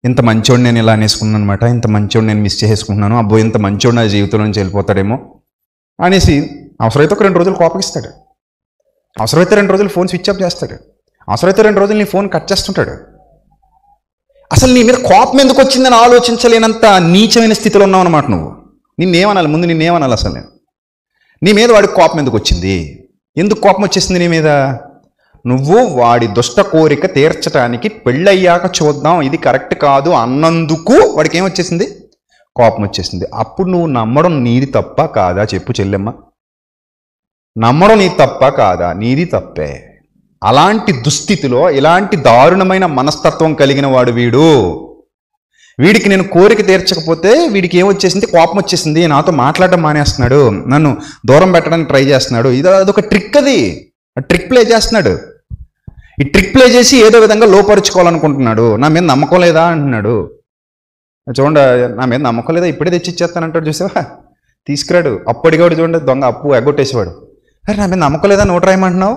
S1: ఇంత మంచోడు నేను ఇలా అనేసుకున్నాను అనమాట, ఇంత మంచోడు నేను మిస్ చేసుకుంటున్నాను, అబ్బో ఇంత మంచోడు నా జీవితం నుంచి వెళ్ళిపోతాడేమో అనేసి అవసరమైతే ఒక 2 రోజులు కోపగిస్తాడు, అవసరమైతే 2 రోజులు ఫోన్ స్విచ్ ఆఫ్ చేస్తాడు, అవసరమైతే 2 రోజులు నీ ఫోన్ కట్ చేస్తుంటాడు. అసలు నీ మీద కోపం ఎందుకు వచ్చిందని ఆలోచించలేనంత నీచమైన స్థితిలో ఉన్నావు అనమాట నువ్వు. నిన్నేమనాలి, ముందు నిన్నేమనాలి, అసలు నీ మీద వాడికి కోపం ఎందుకు వచ్చింది, ఎందుకు కోపం వచ్చేసింది నీ మీద? నువ్వు వాడి దుష్ట కోరిక తీర్చడానికి పెళ్ళయ్యాక చూద్దాం ఇది కరెక్ట్ కాదు అన్నందుకు వాడికి ఏమొచ్చేసింది, కోపం వచ్చేసింది. అప్పుడు నువ్వు నమ్మడం నీది తప్ప కాదా చెప్పు చెల్లెమ్మ? నమ్మడం నీది తప్ప కాదా? నీది తప్పే. అలాంటి దుస్థితిలో ఇలాంటి దారుణమైన మనస్తత్వం కలిగిన వాడు వీడికి నేను కోరిక తీర్చకపోతే వీడికి ఏమొచ్చేసింది, కోపం వచ్చేసింది, నాతో మాట్లాడటం మానేస్తున్నాడు, నన్ను దూరం పెట్టడానికి ట్రై చేస్తున్నాడు, అదొక ట్రిక్, అది ట్రిక్ ప్లే చేస్తున్నాడు. ఈ ట్రిక్ ప్లే చేసి ఏదో విధంగా లోపరుచుకోవాలనుకుంటున్నాడు. నా మీద నమ్మకం లేదా అంటున్నాడు. చూడండి, నా మీద నమ్మకం లేదా ఇప్పుడే తెచ్చి ఇచ్చేస్తానంటాడు, చూసావా? తీసుకురాడు. అప్పు అడిగాడు చూడండి, దొంగ అప్పు ఎగ్గొట్టేసేవాడు. అరే నా మీద నమ్మకం లేదా, నోట్ రాయమంటున్నావు,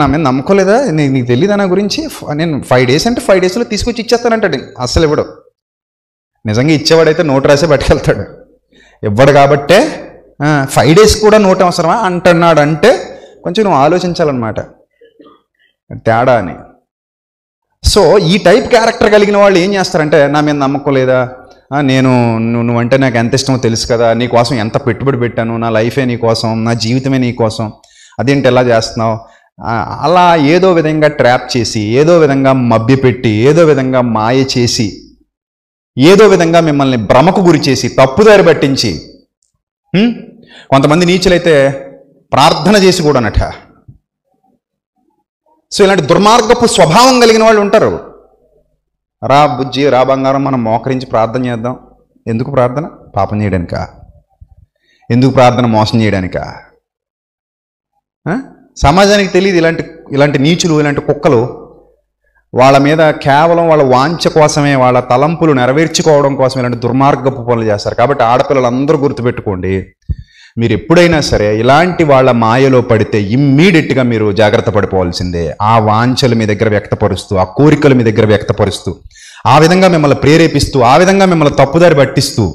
S1: నా మీద నమ్మకం లేదా, నీకు తెలియదా నా గురించి, నేను 5 days అంటే 5 daysలో తీసుకొచ్చి ఇచ్చేస్తానంటాడు. అస్సలు ఇవ్వడు. నిజంగా ఇచ్చేవాడైతే నోట్ రాసే పట్టుకెళ్తాడు. ఇవ్వడు కాబట్టే 5 days కూడా నోట్ అవసరమా అంటున్నాడు. అంటే కొంచెం నువ్వు ఆలోచించాలన్నమాట తేడా అని. సో ఈ టైప్ క్యారెక్టర్ కలిగిన వాళ్ళు ఏం చేస్తారంటే, నా మీద నమ్మకం లేదా, నువ్వంటే నాకు ఎంత ఇష్టమో తెలుసు కదా, నీ కోసం ఎంత పెట్టుబడి పెట్టాను, నా లైఫే నీ కోసం, నా జీవితమే నీ కోసం, అదేంటి ఎలా చేస్తున్నావు, అలా ఏదో విధంగా ట్రాప్ చేసి, ఏదో విధంగా మభ్యపెట్టి, ఏదో విధంగా మాయ చేసి, ఏదో విధంగా మిమ్మల్ని భ్రమకు గురి చేసి, తప్పుదారి పట్టించి, కొంతమంది నీచులైతే ప్రార్థన చేసి కూడా అనట. సో ఇలాంటి దుర్మార్గపు స్వభావం కలిగిన వాళ్ళు ఉంటారు. రా బుజ్జి, రా బంగారం, మనం మోకరించి ప్రార్థన చేద్దాం. ఎందుకు ప్రార్థన? పాపం చేయడానికా? ఎందుకు ప్రార్థన? మోసం చేయడానికా? సమాజానికి తెలియదు ఇలాంటి నీచులు, ఇలాంటి కుక్కలు వాళ్ళ మీద కేవలం వాళ్ళ వాంఛ కోసమే, వాళ్ళ తలంపులు నెరవేర్చుకోవడం కోసం ఇలాంటి దుర్మార్గపు పనులు చేస్తారు. కాబట్టి ఆడపిల్లలందరూ గుర్తుపెట్టుకోండి, మీరు ఎప్పుడైనా సరే ఇలాంటి వాళ్ళ మాయలో పడితే ఇమ్మీడియట్గా మీరు జాగ్రత్త పడిపోవాల్సిందే. ఆ వాంఛలు మీ దగ్గర వ్యక్తపరుస్తూ, ఆ కోరికలు మీ దగ్గర వ్యక్తపరుస్తూ, ఆ విధంగా మిమ్మల్ని ప్రేరేపిస్తూ, ఆ విధంగా మిమ్మల్ని తప్పుదారి పట్టిస్తూ,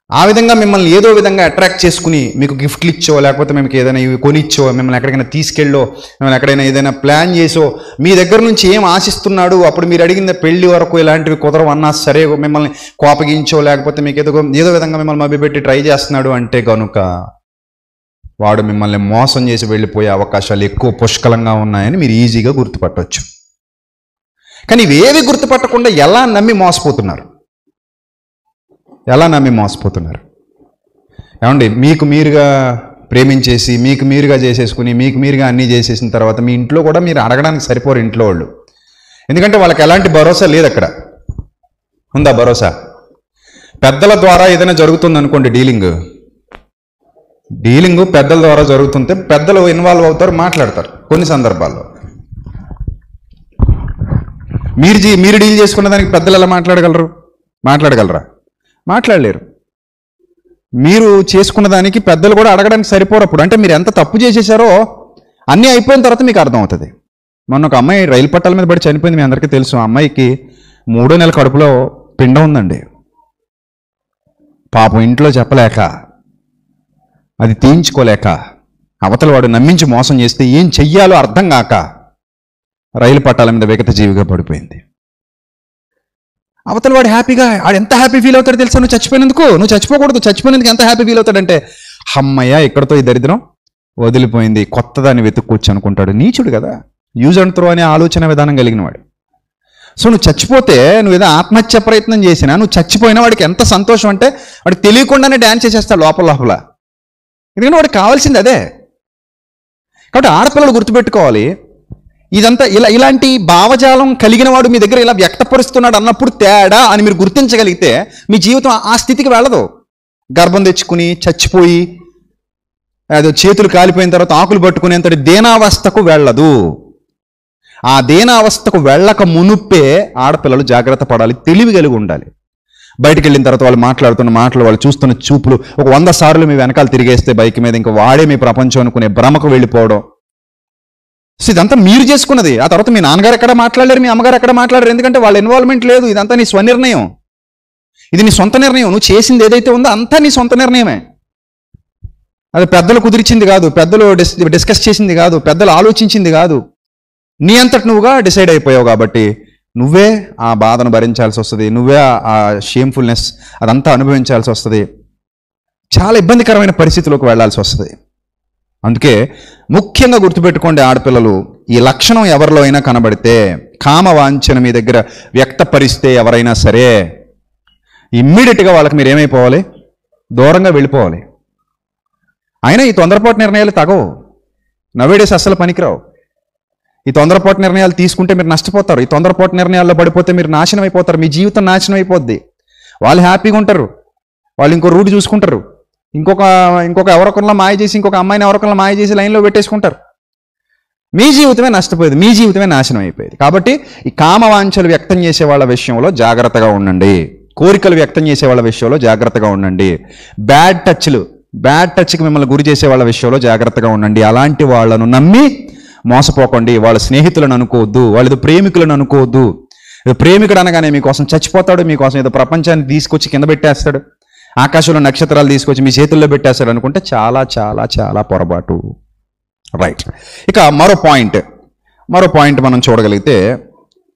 S1: ఆ విధంగా మిమ్మల్ని ఏదో విధంగా అట్రాక్ట్ చేసుకుని మీకు గిఫ్ట్లు ఇచ్చో, లేకపోతే మీకు ఏదైనా ఇవి కొనిచ్చో, మిమ్మల్ని ఎక్కడికైనా తీసుకెళ్ళో, మిమ్మల్ని ఎక్కడైనా ఏదైనా ప్లాన్ చేసో, మీ దగ్గర నుంచి ఏం ఆశిస్తున్నాడు, అప్పుడు మీరు అడిగిన పెళ్లి వరకు ఇలాంటివి కుదరవు అన్నా సరే మిమ్మల్ని కోపగించో, లేకపోతే మీకు ఏదో విధంగా మిమ్మల్ని మభ్యపెట్టి ట్రై చేస్తున్నాడు అంటే కనుక వాడు మిమ్మల్ని మోసం చేసి వెళ్ళిపోయే అవకాశాలు ఎక్కువ పుష్కలంగా ఉన్నాయని మీరు ఈజీగా గుర్తుపట్టవచ్చు. కానీ ఇవేవి గుర్తుపట్టకుండా ఎలా నమ్మి మోసపోతున్నారు, ఎలా నమ్మి మోసపోతున్నారు? ఏమండి, మీకు మీరుగా ప్రేమించేసి, మీకు మీరుగా చేసేసుకుని, మీకు మీరుగా అన్నీ చేసేసిన తర్వాత మీ ఇంట్లో కూడా మీరు అడగడానికి సరిపోరు ఇంట్లో వాళ్ళు. ఎందుకంటే వాళ్ళకి ఎలాంటి భరోసా లేదు. అక్కడ ఉందా భరోసా? పెద్దల ద్వారా ఏదైనా జరుగుతుంది అనుకోండి, డీలింగ్ పెద్దల ద్వారా జరుగుతుంటే పెద్దలు ఇన్వాల్వ్ అవుతారు, మాట్లాడతారు. కొన్ని సందర్భాల్లో మీరు డీల్ చేసుకున్న దానికి పెద్దలు ఎలా మాట్లాడగలరా? మాట్లాడలేరు. మీరు చేసుకున్న దానికి పెద్దలు కూడా అడగడానికి సరిపోరప్పుడు. అంటే మీరు ఎంత తప్పు చేసేసారో అన్నీ అయిపోయిన తర్వాత మీకు అర్థమవుతుంది. మొన్న ఒక అమ్మాయి రైలు పట్టాల మీద పడి చనిపోయింది, మీ అందరికీ తెలుసు. ఆ అమ్మాయికి 3వ నెల కడుపులో పిండం ఉందండి. పాపం ఇంట్లో చెప్పలేక, అది తీయించుకోలేక, అవతల వాడు నమ్మించి మోసం చేస్తే ఏం చెయ్యాలో అర్థం కాక రైలు పట్టాల మీద విగత జీవిగా పడిపోయింది. అవతల వాడు ఎంత హ్యాపీ ఫీల్ అవుతాడు తెలుసా? నువ్వు చచ్చిపోయినందుకు. నువ్వు చచ్చిపోకూడదు, చచ్చిపోయినందుకు ఎంత హ్యాపీ ఫీల్ అవుతాడంటే, అమ్మయ్య ఇక్కడతో ఈ దరిద్రం వదిలిపోయింది, కొత్తదాన్ని వెతుక్కొచ్చు అనుకుంటాడు. నీచుడు కదా, యూజ్ అండ్ త్రో అనే ఆలోచన విధానం కలిగిన వాడు. సో నువ్వు చచ్చిపోతే, నువ్వు ఏదో ఆత్మహత్య ప్రయత్నం చేసినా, నువ్వు చచ్చిపోయినా వాడికి ఎంత సంతోషం అంటే వాడికి తెలియకుండానే డ్యాన్స్ చేసేస్తాడు లోపల. ఎందుకంటే వాడికి కావాల్సింది అదే. కాబట్టి ఆడపిల్లలు గుర్తుపెట్టుకోవాలి, ఇదంతా ఇలాంటి భావజాలం కలిగిన వాడు మీ దగ్గర ఇలా వ్యక్తపరుస్తున్నాడు అన్నప్పుడు తేడా అని మీరు గుర్తించగలిగితే మీ జీవితం ఆ స్థితికి వెళ్ళదు. గర్భం తెచ్చుకుని చచ్చిపోయి అదో చేతులు కాలిపోయిన తర్వాత ఆకులు పట్టుకునేంతటి దేనావస్థకు వెళ్ళదు. ఆ దీనావస్థకు వెళ్ళక మునుపే ఆడపిల్లలు జాగ్రత్త పడాలి, తెలివి కలిగి ఉండాలి. బయటికి వెళ్ళిన తర్వాత వాళ్ళు మాట్లాడుతున్న మాటలు, వాళ్ళు చూస్తున్న చూపులు, ఒక 100 సార్లు మీ వెనకాల తిరిగేస్తే బైక్ మీద ఇంకా వాడే మీ ప్రపంచం అనుకునే భ్రమకు వెళ్ళిపోవడం. సో ఇదంతా మీరు చేసుకున్నది. ఆ తర్వాత మీ నాన్నగారు ఎక్కడ మాట్లాడలేరు, మీ అమ్మగారు ఎక్కడ మాట్లాడరు, ఎందుకంటే వాళ్ళ ఇన్వాల్వ్మెంట్ లేదు. ఇదంతా నీ స్వనిర్ణయం, ఇది నీ సొంత నిర్ణయం. నువ్వు చేసింది ఏదైతే ఉందో అంతా నీ సొంత నిర్ణయమే. అది పెద్దలు కుదిరించింది కాదు, పెద్దలు డిస్కస్ చేసింది కాదు, పెద్దలు ఆలోచించింది కాదు. నీ అంతటి నువ్వుగా డిసైడ్ అయిపోయావు కాబట్టి నువ్వే ఆ బాధను భరించాల్సి వస్తుంది, నువ్వే ఆ షేమ్ఫుల్నెస్ అదంతా అనుభవించాల్సి వస్తుంది, చాలా ఇబ్బందికరమైన పరిస్థితిలోకి వెళ్లాల్సి వస్తుంది. అందుకే ముఖ్యంగా గుర్తుపెట్టుకోండి ఆడపిల్లలు, ఈ లక్షణం ఎవరిలో అయినా కనబడితే, కామ వాంఛన మీ దగ్గర వ్యక్తపరిస్తే ఎవరైనా సరే ఇమ్మీడియట్గా వాళ్ళకి మీరు ఏమైపోవాలి, దూరంగా వెళ్ళిపోవాలి. అయినా ఈ తొందరపాటు నిర్ణయాలు తగవు, నవేడేస్ అస్సలు పనికిరావు. ఈ తొందరపాటు నిర్ణయాలు తీసుకుంటే మీరు నష్టపోతారు, ఈ తొందరపాటు నిర్ణయాల్లో పడిపోతే మీరు నాశనం అయిపోతారు, మీ జీవితం నాశనం అయిపోద్ది. వాళ్ళు హ్యాపీగా ఉంటారు, వాళ్ళు ఇంకో రూట్ చూసుకుంటారు, ఇంకొక ఎవరొకరిలో మాయ చేసి, ఇంకొక అమ్మాయిని ఎవరొకరిలో మాయ చేసి లైన్లో పెట్టేసుకుంటారు. మీ జీవితమే నష్టపోయేది, మీ జీవితమే నాశనం అయిపోయేది. కాబట్టి ఈ కామవాంఛలు వ్యక్తం చేసే వాళ్ళ విషయంలో జాగ్రత్తగా ఉండండి, కోరికలు వ్యక్తం చేసే వాళ్ళ విషయంలో జాగ్రత్తగా ఉండండి, బ్యాడ్ టచ్కి మిమ్మల్ని గురి చేసే వాళ్ళ విషయంలో జాగ్రత్తగా ఉండండి. అలాంటి వాళ్ళను నమ్మి మోసపోకండి. వాళ్ళ స్నేహితులను అనుకోవద్దు, వాళ్ళది ప్రేమికులను అనుకోవద్దు. ప్రేమికుడు అనగానే మీకోసం చచ్చిపోతాడు, మీకోసం ఏదో ప్రపంచాన్ని తీసుకొచ్చి కింద పెట్టేస్తాడు, ఆకాశంలో నక్షత్రాలు తీసుకొచ్చి మీ చేతుల్లో పెట్టేస్తాడు అనుకుంటే చాలా చాలా చాలా పొరపాటు. రైట్. ఇక మరో పాయింట్ మనం చూడగలిగితే,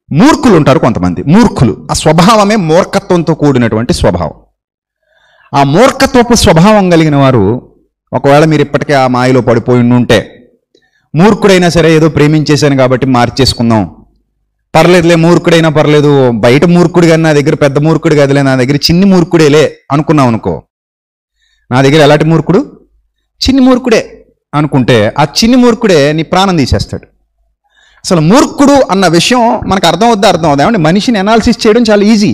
S1: మూర్ఖులు ఉంటారు కొంతమంది. మూర్ఖులు, ఆ స్వభావమే మూర్ఖత్వంతో కూడినటువంటి స్వభావం. ఆ మూర్ఖత్వపు స్వభావం కలిగిన వారు, ఒకవేళ మీరు ఇప్పటికే ఆ మాయలో పడిపోయి ఉంటే, మూర్ఖుడైనా సరే ఏదో ప్రేమించేశాను కాబట్టి మార్చేసుకుందాం, పర్లేదులే మూర్ఖుడైనా పర్లేదు, బయట మూర్ఖుడు కానీ నా దగ్గర పెద్ద మూర్ఖుడు కదలే, నా దగ్గర చిన్ని మూర్ఖుడేలే అనుకున్నాం అనుకో, నా దగ్గర ఎలాంటి మూర్ఖుడు, చిన్ని మూర్ఖుడే అనుకుంటే ఆ చిన్ని మూర్ఖుడే నీ ప్రాణం తీసేస్తాడు. అసలు మూర్ఖుడు అన్న విషయం మనకు అర్థం అవుద్దా? ఏమంటే మనిషిని అనాలిసిస్ చేయడం చాలా ఈజీ.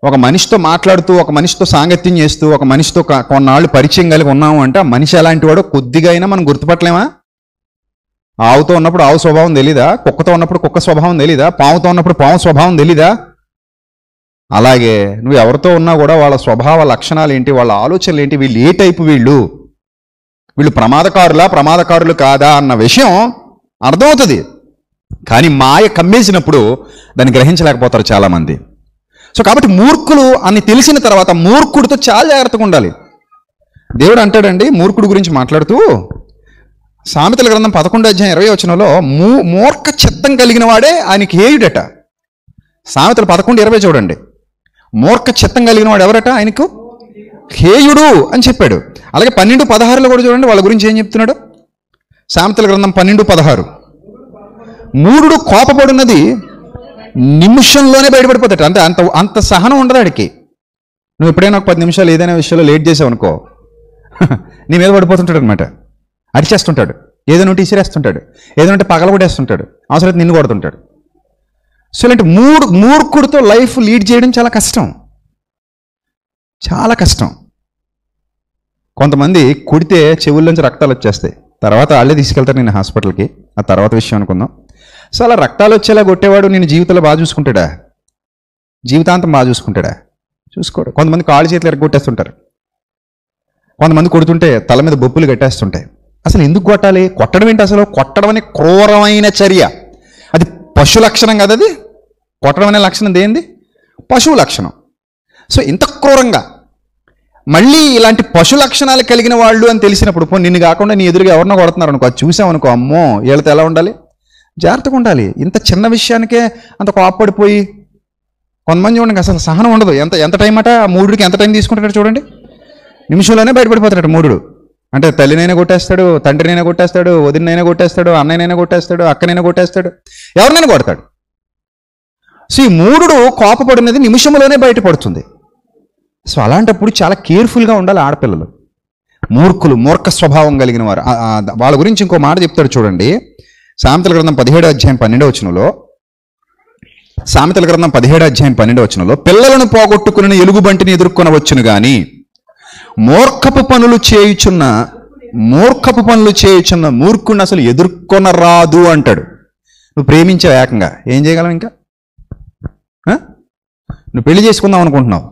S1: ఒక మనిషితో మాట్లాడుతూ, ఒక మనిషితో సాంగత్యం చేస్తూ, ఒక మనిషితో కొన్నాళ్ళు పరిచయం కలిగి ఉన్నాము అంటే ఆ మనిషి ఎలాంటి వాడో కొద్దిగా అయినా మనం గుర్తుపట్టలేమా? ఆవుతో ఉన్నప్పుడు ఆవు స్వభావం తెలీదా? కుక్కతో ఉన్నప్పుడు కుక్క స్వభావం తెలీదా? పాముతో ఉన్నప్పుడు పాము స్వభావం తెలీదా? అలాగే నువ్వు ఎవరితో ఉన్నా కూడా వాళ్ళ స్వభావ లక్షణాలు ఏంటి, వాళ్ళ ఆలోచనలు ఏంటి, వీళ్ళు ఏ టైపు, వీళ్ళు ప్రమాదకారులు కాదా అన్న విషయం అర్థమవుతుంది. కానీ మాయ కమ్మేసినప్పుడు దాన్ని గ్రహించలేకపోతారు చాలామంది. సో కాబట్టి మూర్ఖులు అని తెలిసిన తర్వాత మూర్ఖుడితో చాలా జాగ్రత్తగా ఉండాలి. దేవుడు అంటాడండి మూర్ఖుడి గురించి మాట్లాడుతూ, సామెతల గ్రంథం 11:20 మూర్ఖ చిత్తం కలిగిన వాడే ఆయనకి హేయుడట. సామెతలు 11:20 చూడండి. మూర్ఖ చిత్తం కలిగిన వాడు ఎవరట? ఆయనకు హేయుడు అని చెప్పాడు. అలాగే 12:16 కూడా చూడండి, వాళ్ళ గురించి ఏం చెప్తున్నాడు. సామెతల గ్రంథం 12:16, మూఢుడు కోపపడున్నది నిమిషంలోనే బయటపడిపోతాడు. అంత సహనం ఉండదు ఆడికి. నువ్వు ఎప్పుడైనా ఒక 10 నిమిషాలు ఏదైనా విషయంలో లేట్ చేసావు అనుకో, నీ మీద పడిపోతుంటాడు అనమాట, అరిచేస్తుంటాడు, ఏదైనా ఉంటే ఇసిరేస్తుంటాడు, ఏదైనా ఉంటే పగలగొట్టేస్తుంటాడు, అవసరమైతే నిన్ను కొడుతుంటాడు. సో ఇలాంటి మూర్ఖుడితో లైఫ్ లీడ్ చేయడం చాలా కష్టం. కొంతమంది కుడితే చెవుల్లోంచి రక్తాలు వచ్చేస్తాయి, తర్వాత వాళ్ళే తీసుకెళ్తారు నేను హాస్పిటల్కి, ఆ తర్వాత విషయం అనుకుందాం. సో అలా రక్తాలు వచ్చేలా కొట్టేవాడు నేను జీవితంలో బాగా చూసుకుంటాడా? జీవితాంతం బాగా చూసుకుంటాడా? చూసుకోడు. కొంతమంది కాళ్ళు చేతులు ఎరగొట్టేస్తుంటారు, కొంతమంది కొడుతుంటే తల మీద బొప్పులు కట్టేస్తుంటాయి. అసలు ఎందుకు కొట్టాలి? కొట్టడం ఏంటి అసలు? కొట్టడం అనే క్రూరమైన చర్య, అది పశు లక్షణం కదా. అది కొట్టడం అనే లక్షణం దేంది? పశువు లక్షణం. సో ఇంత క్రూరంగా మళ్ళీ ఇలాంటి పశు లక్షణాలు కలిగిన వాళ్ళు అని తెలిసినప్పుడు, నిన్ను కాకుండా నీ ఎదురుగా ఎవరినో కొడుతున్నారు అనుకో, అది చూసామనుకో, అమ్మో వీళ్ళతో ఎలా ఉండాలి, జాగ్రత్తగా ఉండాలి. ఇంత చిన్న విషయానికే అంత కోపపడిపోయి, కొంతమంది చూడండి అసలు సహనం ఉండదు. ఎంత టైం అట, ఆ మూడుడికి ఎంత టైం తీసుకుంటాడు చూడండి, నిమిషంలోనే బయటపడిపోతాడు మూడుడు. అంటే తల్లినైనా కొట్టేస్తాడు, తండ్రినైనా కొట్టేస్తాడు, వదినైనా కొట్టేస్తాడు, అన్నయ్యనైనా కొట్టేస్తాడు, అక్కనైనా కొట్టేస్తాడు, ఎవరినైనా కొడతాడు. సో ఈ మూడుడు కోపపడినది నిమిషంలోనే బయటపడుతుంది. సో అలాంటప్పుడు చాలా కేర్ఫుల్గా ఉండాలి ఆడపిల్లలు. మూర్ఖ స్వభావం కలిగిన వారు, వాళ్ళ గురించి ఇంకో మాట చెప్తాడు చూడండి. సామెతల గ్రంథం 17:12 సామెతల గ్రంథం 17:12 పిల్లలను పోగొట్టుకుని ఎలుగుబంటిని ఎదుర్కొనవచ్చును గాని మూర్ఖపు పనులు చేయుచున్న మూర్ఖుని అసలు ఎదుర్కొనరాదు అంటాడు. నువ్వు ప్రేమించావు ఏకంగా, ఏం చేయగలవు ఇంకా? నువ్వు పెళ్లి చేసుకుందాం అనుకుంటున్నావు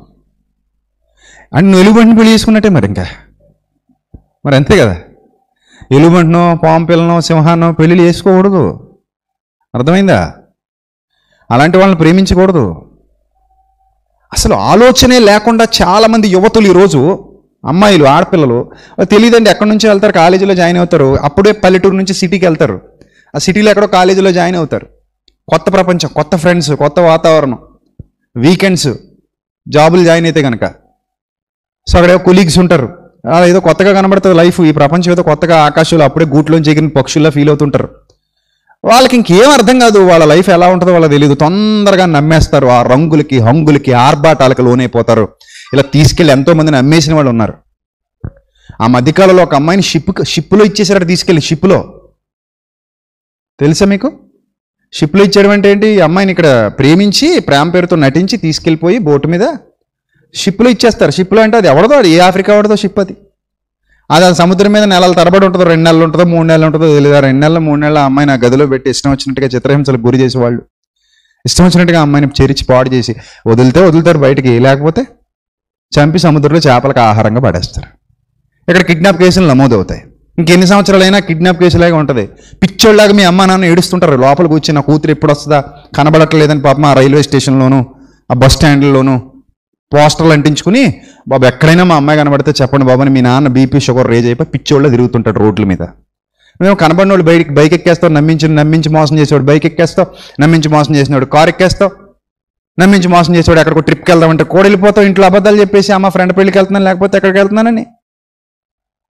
S1: అంటే నువ్వు ఎలుగుబంటిని పెళ్లి చేసుకున్నట్టే మరి ఇంకా, మరి అంతే కదా. ఎలుగుబంటినో పాము పిల్లనో సింహాన్నో పెళ్ళిళ్ళు చేసుకోకూడదు, అర్థమైందా? అలాంటి వాళ్ళని ప్రేమించకూడదు. అసలు ఆలోచనే లేకుండా చాలామంది యువతులు ఈరోజు, అమ్మాయిలు ఆడపిల్లలు తెలియదండి, ఎక్కడి నుంచి వెళ్తారు, కాలేజీలో జాయిన్ అవుతారు, అప్పుడే పల్లెటూరు నుంచి సిటీకి వెళ్తారు, ఆ సిటీలో ఎక్కడో కాలేజీలో జాయిన్ అవుతారు, కొత్త ప్రపంచం, కొత్త ఫ్రెండ్స్, కొత్త వాతావరణం, వీకెండ్స్ జాబులు జాయిన్ అయితే కనుక సో అక్కడ కొలీగ్స్ ఉంటారు, అలా ఏదో కొత్తగా కనబడుతుంది లైఫ్, ఈ ప్రపంచం ఏదో కొత్తగా, ఆకాశంలో అప్పుడే గూట్లోంచి ఎగిరిన పక్షుల్లో ఫీల్ అవుతుంటారు. వాళ్ళకి ఇంకేం అర్థం కాదు, వాళ్ళ లైఫ్ ఎలా ఉంటుందో వాళ్ళకి తెలియదు, తొందరగా నమ్మేస్తారు, ఆ రంగులకి హంగులకి ఆర్భాటాలకు లోనైపోతారు. ఇలా తీసుకెళ్ళి ఎంతోమందిని అమ్మేసిన వాళ్ళు ఉన్నారు. ఆ మధ్యకాలంలో ఒక అమ్మాయిని షిప్లో ఇచ్చేసారట, తీసుకెళ్ళి షిప్లో. తెలుసా మీకు? షిప్లో ఇచ్చేయడం అంటే ఏంటి? ఈ అమ్మాయిని ఇక్కడ ప్రేమించి ప్రేమ పేరుతో నటించి తీసుకెళ్ళిపోయి బోటు మీద షిప్లో ఇచ్చేస్తారు. షిప్లో అంటే అది ఎవడదో, అది ఏ ఆఫ్రికా వాడదో షిప్ అది. అది సముద్రం మీద నెలల తరబడి ఉంటుందో, 2 నెలలు ఉంటుందో 3 నెలలు ఉంటుందో తెలియదు. 2 నెలలు 3 నెలలు ఆ అమ్మాయిని ఆ గదిలో పెట్టి ఇష్టం వచ్చినట్టుగా చిత్రహింసలకు గురి చేసేవాళ్ళు, ఇష్టం వచ్చినట్టుగా అమ్మాయిని చెరిచి పాడు చేసి వదులుతారు బయటికి, లేకపోతే చంపి సముద్రంలో చేపలకు ఆహారంగా పడేస్తారు. ఇక్కడ కిడ్నాప్ కేసులు నమోదవుతాయి. ఇంకెన్ని సంవత్సరాలైనా కిడ్నాప్ కేసులాగా ఉంటుంది. పిచ్చోళ్ళలాగా మీ అమ్మ నాన్న ఏడుస్తుంటారు లోపల కూర్చొని, నా కూతురు ఎప్పుడు వస్తుందా, కనబడట్లేదని పాపం ఆ రైల్వే స్టేషన్లోను ఆ బస్ స్టాండ్లోనూ పోస్టర్లు అంటించుకుని, బాబు ఎక్కడైనా మా అమ్మాయి కనబడితే చెప్పండి బాబు అని మీ నాన్న బీపీ షుగర్ రేజ్ అయిపోయి పిచ్చోళ్ళ తిరుగుతుంటాడు రోడ్ల మీద. మేము కనబడిన వాళ్ళు బైక్ ఎక్కేస్తావు, నమ్మించి మోసం చేసేవాడు బైక్ ఎక్కేస్తావు, నమ్మించి మోసం చేసినవాడు కారు ఎక్కేస్తావు, నమ్మించి మోసం చేసేవాడు ఎక్కడికో ట్రిప్కి వెళ్దామంటే కూడా వెళ్ళిపోతావు, ఇంట్లో అబద్ధాలు చెప్పేసి అమ్మ ఫ్రెండ్ పెళ్ళికి వెళ్తున్నాను లేకపోతే ఎక్కడికి వెళ్తున్నానని.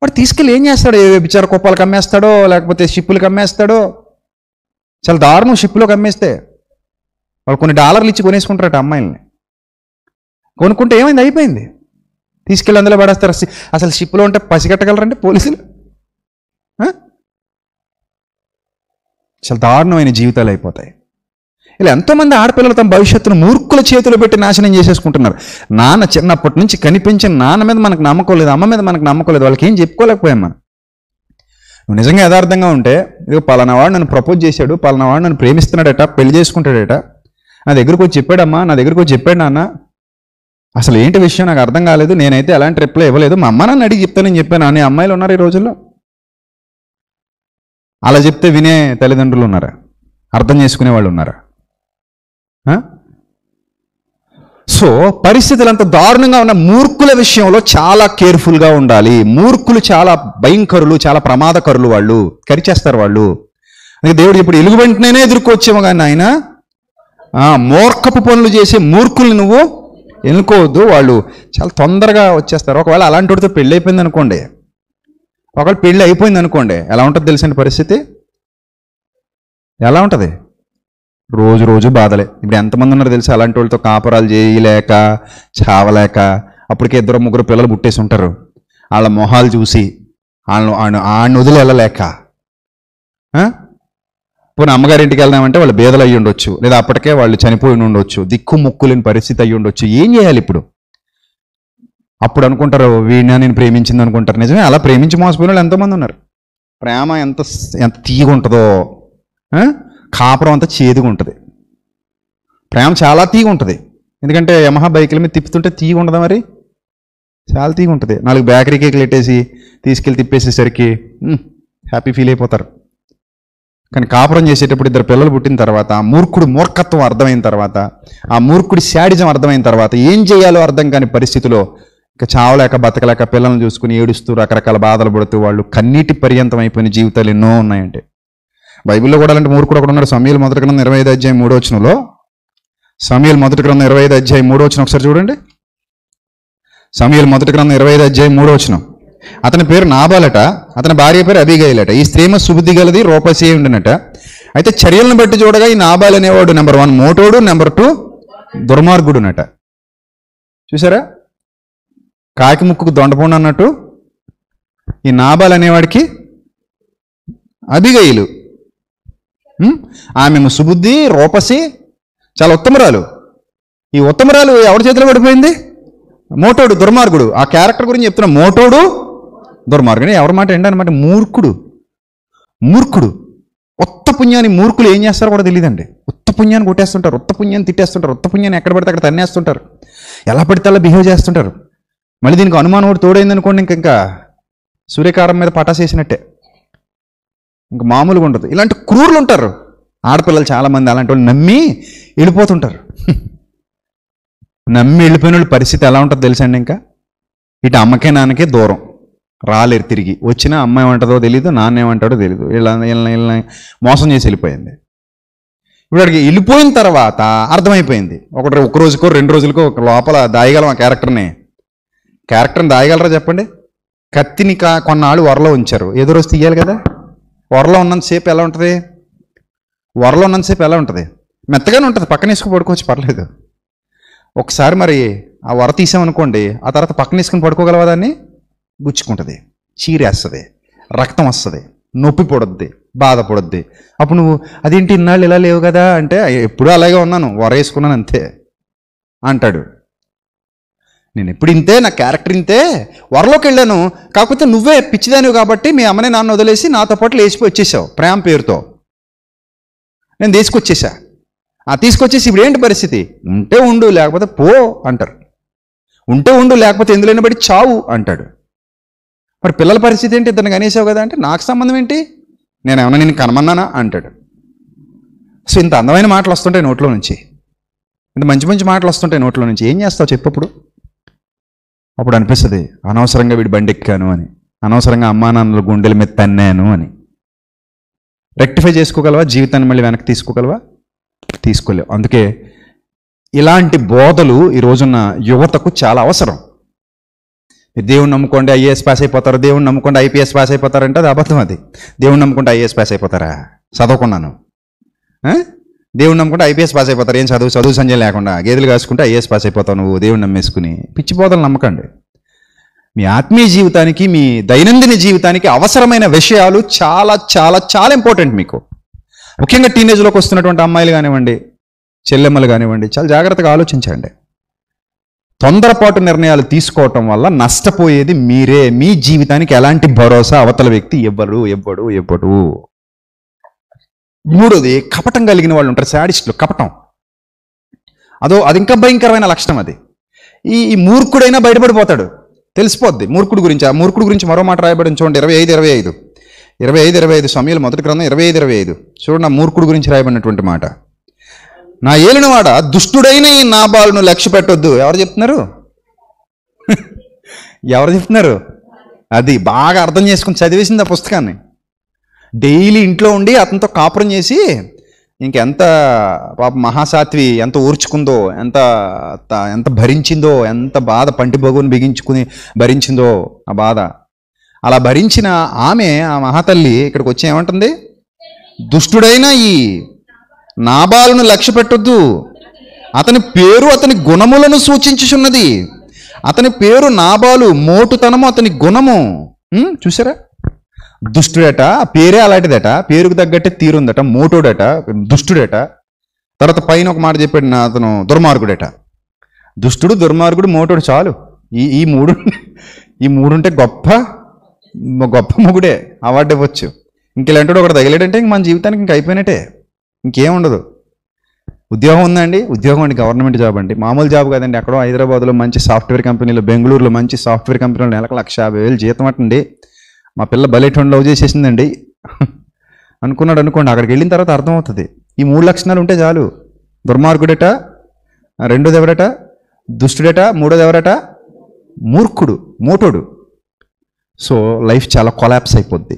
S1: వాడు తీసుకెళ్ళి ఏం చేస్తాడో, ఏ బిచార కుప్పలకు అమ్మేస్తాడో, లేకపోతే షిప్పులకు అమ్మేస్తాడో. చాలా దారుణం, షిప్పులోకి అమ్మేస్తే వాళ్ళు కొన్ని డాలర్లు ఇచ్చి కొనేసుకుంటారట అమ్మాయిల్ని. కొనుక్కుంటే ఏమైంది, అయిపోయింది, తీసుకెళ్ళి అందులో పడేస్తారు. అసలు షిప్లో ఉంటే పసిగట్టగలరంటే పోలీసులు? చాలా దారుణమైన జీవితాలు అయిపోతాయి. ఇలా ఎంతోమంది ఆడపిల్లలు తమ భవిష్యత్తును మూర్ఖుల చేతిలో పెట్టి నాశనం చేసేసుకుంటున్నారు. నాన్న చిన్నప్పటి నుంచి కనిపించిన నాన్న మీద మనకు నమ్మకం లేదు, అమ్మ మీద మనకు నమ్మకం లేదు, వాళ్ళకి ఏం చెప్పుకోలేకపోయాం మనం. నువ్వు నిజంగా యథార్థంగా ఉంటే, ఇదిగో పలానా వాడు నన్ను ప్రపోజ్ చేశాడు, పలానా వాడు నన్ను ప్రేమిస్తున్నాడట, పెళ్లి చేసుకుంటాడట, నా దగ్గరకు వచ్చి చెప్పాడమ్మా, నా దగ్గరకు వచ్చి చెప్పాడు నాన్న, అసలు ఏంటి విషయం నాకు అర్థం కాలేదు, నేనైతే ఎలాంటి రిప్లై ఇవ్వలేదు, మా అమ్మ నాన్న అడిగి చెప్తానని చెప్పాను అనే అమ్మాయిలు ఉన్నారు ఈ రోజుల్లో. అలా చెప్తే వినే తల్లిదండ్రులు ఉన్నారా? అర్థం చేసుకునే వాళ్ళు ఉన్నారా? సో పరిస్థితులు అంత దారుణంగా ఉన్న మూర్ఖుల విషయంలో చాలా కేర్ఫుల్గా ఉండాలి. మూర్ఖులు చాలా భయంకరులు, చాలా ప్రమాదకరులు, వాళ్ళు కరిచేస్తారు వాళ్ళు. అందుకే దేవుడు ఇప్పుడు ఎలుగుబంటినే ఎదుర్కొచ్చేమో కానీ ఆయన మూర్ఖపు పనులు చేసే మూర్ఖుల్ని నువ్వు ఎన్నుకోవద్దు, వాళ్ళు చాలా తొందరగా వచ్చేస్తారు. ఒకవేళ అలాంటి వాడితో పెళ్ళి అయిపోయింది అనుకోండి, ఒకవేళ పెళ్ళి అయిపోయింది అనుకోండి, ఎలా ఉంటుంది తెలిసిన పరిస్థితి? ఎలా ఉంటుంది? రోజు రోజు బాధలే. ఇప్పుడు ఎంతమంది ఉన్నారు తెలుసా అలాంటి వాళ్ళతో కాపురాలు చేయలేక చావలేక, అప్పటికే 2-3 పిల్లలు పుట్టేసి ఉంటారు, వాళ్ళ మొహాలు చూసి వాళ్ళని వదిలి వెళ్ళలేక. పోనీ అమ్మగారింటికి వెళ్దామంటే వాళ్ళు బేదలు అయ్యి ఉండొచ్చు, లేదా అప్పటికే వాళ్ళు చనిపోయి ఉండొచ్చు, దిక్కు ముక్కు లేని పరిస్థితి అయ్యి ఉండొచ్చు. ఏం చేయాలి ఇప్పుడు? అప్పుడు అనుకుంటారు వీడిని నేను ప్రేమించింది అనుకుంటారు. నిజమే, అలా ప్రేమించి మోసపోయిన వాళ్ళు ఎంతోమంది ఉన్నారు. ప్రేమ ఎంత తీయగా ఉంటుందో, కాపురం అంతా చేదుగా ఉంటుంది. ప్రేమ చాలా తీగ ఉంటుంది, ఎందుకంటే యమహా బైకుల మీద తిప్పుతుంటే తీగ ఉండదా మరి? చాలా తీగ ఉంటుంది. 4 బేకరీ కేకులు పెట్టేసి తీసుకెళ్ళి తిప్పేసేసరికి హ్యాపీ ఫీల్ అయిపోతారు. కానీ కాపురం చేసేటప్పుడు 2 పిల్లలు పుట్టిన తర్వాత, ఆ మూర్ఖత్వం అర్థమైన తర్వాత, ఆ మూర్ఖుడి శాడిజం అర్థమైన తర్వాత, ఏం చేయాలో అర్థం కాని పరిస్థితిలో ఇక చావలేక బతకలేక పిల్లల్ని చూసుకుని ఏడుస్తూ రకరకాల బాధలు పడుతూ వాళ్ళు కన్నీటి పర్యంతం అయిపోయిన జీవితాలు ఎన్నో ఉన్నాయంటే. బైబిల్లో కూడా అలాంటి మూర్ఖుడు ఒకడు ఉన్నాడు. సమూయేలు మొదటి గ్రంథం 25 అధ్యాయం 3వ వచనంలో, సమూయేలు మొదటి గ్రంథం 25 అధ్యాయం 3వ వచనం ఒకసారి చూడండి. సమూయేలు మొదటి గ్రంథం 25 అధ్యాయం 3వ వచనం. అతని పేరు నాబాలట, అతని భార్య పేరు అబీగయలట. ఈ స్త్రీమ సుబుద్ధి గలది, రూపసి ఉండినట. అయితే చర్యలను బట్టి చూడగా ఈ నాబాల్ అనేవాడు నెంబర్ 1 మోటోడు, నెంబర్ 2 దుర్మార్గుడునట. చూసారా, కాకి ముక్కుకు దొండపోండి అన్నట్టు ఈ నాబాల్ అనేవాడికి అబీగయలు, ఆమె సుబుద్ధి, రూపసి, చాలా ఉత్తమరాలు. ఈ ఉత్తమరాలు ఎవరి చేతిలో పడిపోయింది? మోటోడు, దుర్మార్గుడు. ఆ క్యారెక్టర్ గురించి చెప్తున్నా, మోటోడు దుర్మార్గుడు. ఎవరి మాట ఏంటన్నమాట? మూర్ఖుడు. ఉత్త పుణ్యాన్ని మూర్ఖులు ఏం చేస్తారో కూడా తెలియదండి. ఉత్త పుణ్యాన్ని కొట్టేస్తుంటారు, ఉత్త పుణ్యాన్ని తిట్టేస్తుంటారు, ఉత్త పుణ్యాన్ని ఎక్కడ పడితే అక్కడ తన్నేస్తుంటారు, ఎలా పడితే అలా బిహేవ్ చేస్తుంటారు. మళ్ళీ దీనికి అనుమానం ఒకటి తోడైందనుకోండి, ఇంకా సూర్యకారం మీద పటాసేసినట్టే, ఇంకా మామూలుగా ఉండదు. ఇలాంటి క్రూరులు ఉంటారు ఆడపిల్లలు చాలామంది. అలాంటి వాళ్ళు నమ్మి వెళ్ళిపోతుంటారు. నమ్మి వెళ్ళిపోయిన వాళ్ళ పరిస్థితి ఎలా ఉంటుందో తెలుసండి. ఇంకా ఇటు అమ్మకే నాన్నకే దూరం, రాలేరు తిరిగి. వచ్చినా అమ్మ ఏమంటుందో తెలియదు, నాన్న ఏమంటాడో తెలియదు. వీళ్ళని మోసం చేసి వెళ్ళిపోయింది. ఇప్పుడు అక్కడికి వెళ్ళిపోయిన తర్వాత అర్థమైపోయింది. ఒక రోజుకో 2 రోజులకో లోపల దాయగలం ఆ క్యారెక్టర్ని దాయగలరా చెప్పండి? కత్తిని కొన్నాళ్ళు వరలో ఉంచారు, ఏదో రోజు తీయాలి కదా. వరలో ఉన్నంతసేపు ఎలా ఉంటుంది? మెత్తగానే ఉంటుంది, పక్కన వేసుకుని పడుకోవచ్చు, పర్లేదు. ఒకసారి మరి ఆ వర తీసామనుకోండి, ఆ తర్వాత పక్కన వేసుకుని పడుకోగలవా? దాన్ని గుచ్చుకుంటుంది, చీరేస్తుంది, రక్తం వస్తుంది, నొప్పి పొడద్ది, బాధ పొడద్ది. అప్పుడు నువ్వు అదేంటి ఇన్నాళ్ళు ఇలా లేవు కదా అంటే, ఎప్పుడూ అలాగే ఉన్నాను, వర వేసుకున్నాను అంతే అంటాడు. నేను ఎప్పుడు ఇంతే, నా క్యారెక్టర్ ఇంతే, వరలోకి వెళ్ళాను, కాకపోతే నువ్వే పిచ్చిదానివి కాబట్టి మీ అమ్మని నాన్న వదిలేసి నాతో పాటు లేచిపోయి వచ్చేసావు ప్రేమ పేరుతో. నేను తీసుకొచ్చేసి ఇప్పుడు ఏంటి పరిస్థితి? ఉంటే ఉండు, లేకపోతే పో అంటారు. ఉంటే ఉండు, లేకపోతే ఎందులోనే బట్టి చావు అంటాడు. మరి పిల్లల పరిస్థితి ఏంటి? ఇద్దరిని కనేసావు కదా అంటే, నాకు సంబంధం ఏంటి, నేను ఏమన్నా నేను కనమన్నానా అంటాడు. సో ఇంత అందమైన మాటలు వస్తుంటాయి నోట్లో నుంచి, ఇంత మంచి మంచి మాటలు వస్తుంటాయి నోట్లో నుంచి. ఏం చేస్తావు చెప్పప్పుడు? అప్పుడు అనిపిస్తుంది అనవసరంగా వీడి బండి ఎక్కాను అని, అనవసరంగా అమ్మా నాన్నల గుండెల మీద తన్నాను అని. రెక్టిఫై చేసుకోగలవా? జీవితాన్ని మళ్ళీ వెనక్కి తీసుకోగలవా? తీసుకోలేవు. అందుకే ఇలాంటి బోధలు ఈ రోజున్న యువతకు చాలా అవసరం. దేవుణ్ణి నమ్ముకోండి ఐఏఎస్ పాస్ అయిపోతారు, దేవుణ్ణి నమ్ముకోండి ఐపీఎస్ పాస్ అయిపోతారంటే అది అబద్ధం. అది దేవుణ్ణి నమ్ముకుంటే ఐఏఎస్ పాస్ అయిపోతారా? చదువుకున్నాను. దేవుణ్ణి నమ్ముకుంటే ఐపీఎస్ పాస్ అయిపోతారు. ఏం చదువు సంజయ్ లేకుండా గేదెలు కాసుకుంటే ఐఏఎస్ పాస్ అయిపోతావు నువ్వు దేవుణ్ణి నమ్మేసుకుని. పిచ్చి బోధలు నమ్మకండి. మీ ఆత్మీయ జీవితానికి, మీ దైనందిన జీవితానికి అవసరమైన విషయాలు చాలా చాలా చాలా ఇంపార్టెంట్ మీకు. ముఖ్యంగా టీనేజ్లోకి వస్తున్నటువంటి అమ్మాయిలు కానివ్వండి, చెల్లెమ్మలు కానివ్వండి, చాలా జాగ్రత్తగా ఆలోచించండి. తొందరపాటు నిర్ణయాలు తీసుకోవటం వల్ల నష్టపోయేది మీరే. మీ జీవితానికి ఎలాంటి భరోసా అవతల వ్యక్తి ఇవ్వడు. మూడోది, కపటం కలిగిన వాళ్ళు ఉంటారు, శాడిస్టులు. కపటం అది ఇంకా భయంకరమైన లక్షణం. అది ఈ మూర్ఖుడైనా బయటపడిపోతాడు, తెలిసిపోద్ది మూర్ఖుడు గురించి. ఆ మూర్ఖుడు గురించి మరో మాట రాయబడింది చూడండి, 25 సమూయేలు మొదటి గ్రంథం 25 చూడండి. ఆ మూర్ఖుడు గురించి రాయబడినటువంటి మాట, నా ఏలినవాడ దుష్టుడైన ఈ నాబాలును లక్ష్య పెట్టొద్దు. ఎవరు చెప్తున్నారు? అది బాగా అర్థం చేసుకుని చదివేసింది ఆ పుస్తకాన్ని. డైలీ ఇంట్లో ఉండి అతనితో కాపురం చేసి ఇంకెంత పాప మహాసాత్వి ఎంత ఊర్చుకుందో, ఎంత భరించిందో, ఎంత బాధ పంటి బొగుని బిగించుకుని భరించిందో ఆ బాధ. అలా భరించిన ఆమె, ఆ మహాతల్లి ఇక్కడికి వచ్చి ఏమంటుంది? దుష్టుడైన ఈ నాబాలును లక్ష్య పెట్టొద్దు, అతని పేరు అతని గుణములను సూచించుచున్నది. అతని పేరు నాబాలు, మోటుతనము అతని గుణము. చూసారా? దుష్టుడట, పేరే అలాంటిదట, పేరుకు తగ్గట్టే తీరుందట, మోటోడట, దుష్టుడట. తర్వాత పైన ఒక మాట చెప్పాడు, అతను దుర్మార్గుడట. దుష్టుడు, దుర్మార్గుడు, మోటోడు చాలు. ఈ మూడుంటే గొప్ప మొగుడే, అవార్డు ఇవ్వచ్చు. ఇంకెలాంటి ఒకటి తగిలేడంటే ఇంక మన జీవితానికి ఇంక అయిపోయినట్టే, ఇంకేముండదు. ఉద్యోగం ఉందండి, ఉద్యోగం అండి, గవర్నమెంట్ జాబ్ అండి, మామూలు జాబ్ కాదండి. ఎక్కడో హైదరాబాద్లో మంచి సాఫ్ట్వేర్ కంపెనీలో, బెంగళూరులో మంచి సాఫ్ట్వేర్ కంపెనీలో నెలకు 1,50,000 జీతం అటండి. మా పిల్ల బలెటోన్ లవ్ చేసేసిందండి అనుకోండి. అక్కడికి వెళ్ళిన తర్వాత అర్థమవుతుంది ఈ 3 లక్షణాలు ఉంటే చాలు. దుర్మార్గుడట, రెండోది ఎవరట? దుష్టుడట, మూడోది ఎవరట? మూర్ఖుడు, మోటోడు. సో లైఫ్ చాలా కొలాప్స్ అయిపోద్ది.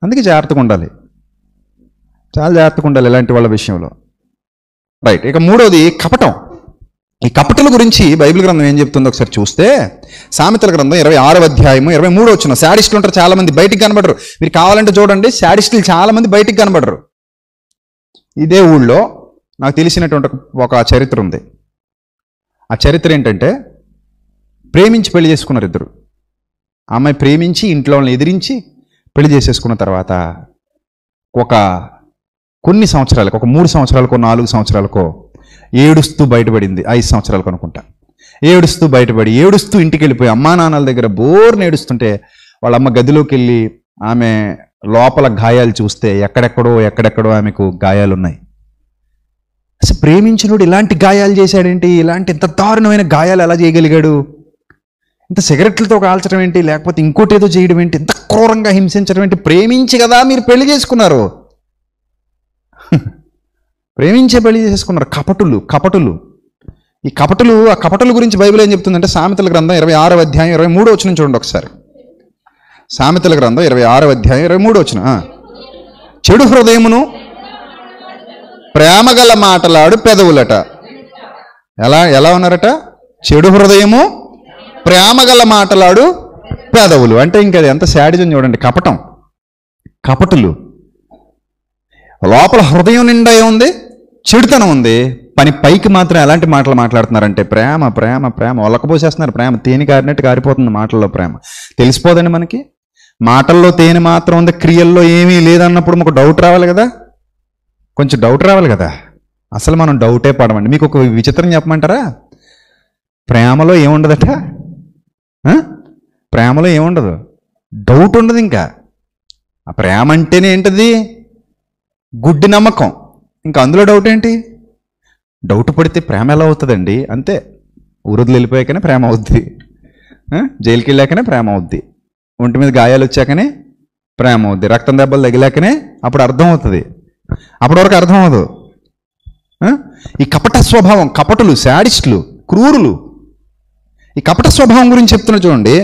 S1: అందుకే జాగ్రత్తగా ఉండాలి, చాలా జాగ్రత్తగా ఉండాలి ఇలాంటి వాళ్ళ విషయంలో. రైట్. ఇక మూడోది కపటం. ఈ కపటల గురించి బైబిల్ గ్రంథం ఏం చెప్తుందో ఒకసారి చూస్తే, సామెతల గ్రంథం 26వ అధ్యాయము 23వ వచనం. శాడిస్టులు ఉంటారు చాలామంది, బయటికి కనబడరు. మీరు కావాలంటే చూడండి, శాడిస్టులు చాలామంది బయటికి కనబడరు. ఇదే ఊళ్ళో నాకు తెలిసినటువంటి ఒక చరిత్ర ఉంది. ఆ చరిత్ర ఏంటంటే, ప్రేమించి పెళ్లి చేసుకున్నారు ఇద్దరు. అమ్మాయి ప్రేమించి ఇంట్లో వాళ్ళని ఎదిరించి పెళ్లి చేసేసుకున్న తర్వాత కొన్ని సంవత్సరాలకు, ఒక 3 సంవత్సరాలకో 4 సంవత్సరాలకో ఏడుస్తూ బయటపడింది. 5 సంవత్సరాలకు అనుకుంటా. ఏడుస్తూ ఇంటికి వెళ్ళిపోయి అమ్మా నాన్నల దగ్గర బోర్ని ఏడుస్తుంటే వాళ్ళ అమ్మ గదిలోకి వెళ్ళి ఆమె లోపల గాయాలు చూస్తే ఎక్కడెక్కడో ఆమెకు గాయాలు ఉన్నాయి. అసలు ప్రేమించినోడు ఇలాంటి గాయాలు చేశాడేంటి? ఇలాంటి ఇంత దారుణమైన గాయాలు ఎలా చేయగలిగాడు? ఇంత సిగరెట్లతో కాల్చడం ఏంటి? లేకపోతే ఇంకోటి ఏదో చేయడం ఏంటి? ఇంత క్రూరంగా హింసించడం ఏంటి? ప్రేమించి కదా మీరు పెళ్లి చేసుకున్నారు. ప్రేమించే పెళ్లి చేసుకున్నారు. కపటులు. ఈ ఆ కపటుల గురించి బైబిల్ ఏం చెప్తుందంటే సామెతల గ్రంథం 26వ అధ్యాయం 23వ వచనం చూడండి ఒకసారి. సామెతల గ్రంథం 26వ అధ్యాయం 23వ వచనం. చెడు హృదయమును ప్రేమగల మాటలాడు పెదవులట. ఎలా ఉన్నారట? చెడు హృదయము ప్రేమగల మాటలాడు పెదవులు. అంటే ఇంకా అది ఎంత శాడిజం చూడండి. కపటులు. లోపల హృదయం నిండా ఏముంది? చెడుతనం ఉంది. పైకి మాత్రం ఎలాంటి మాటలు మాట్లాడుతున్నారంటే ప్రేమ ప్రేమ ప్రేమ ఒలకపోసేస్తున్నారు. ప్రేమ తేనె కారినట్టు కారిపోతుంది మాటల్లో. ప్రేమ తెలిసిపోదండి మనకి. మాటల్లో తేనె మాత్రం ఉంది, క్రియల్లో ఏమీ లేదన్నప్పుడు మాకు డౌట్ రావాలి కదా, కొంచెం డౌట్ రావాలి కదా. అసలు మనం డౌటే పడమండి. మీకు ఒక విచిత్రం చెప్పమంటారా? ప్రేమలో ఏముండదట? ప్రేమలో ఏముండదు, డౌట్ ఉండదు. ఇంకా ఆ ప్రేమ అంటేనే ఏంటది? గుడ్డి నమ్మకం. ఇంకా అందులో డౌట్ ఏంటి? డౌట్ పడితే ప్రేమ ఎలా అవుతుందండి? అంతే, ఊరుదులు వెళ్ళిపోయాకనే ప్రేమ అవుద్ది, జైలుకి వెళ్ళాకనే ప్రేమ అవుద్ది, ఒంటి మీద గాయాలు వచ్చాకనే ప్రేమ అవుద్ది, రక్తం దెబ్బలు తగిలాకనే అప్పుడు అర్థం అవుతుంది. అప్పటి వరకు అర్థం అవ్వదు. ఈ కపట స్వభావం, కపటులు, శాడిస్టులు, క్రూరులు. ఈ కపట స్వభావం గురించి చెప్తున్నా చూడండి.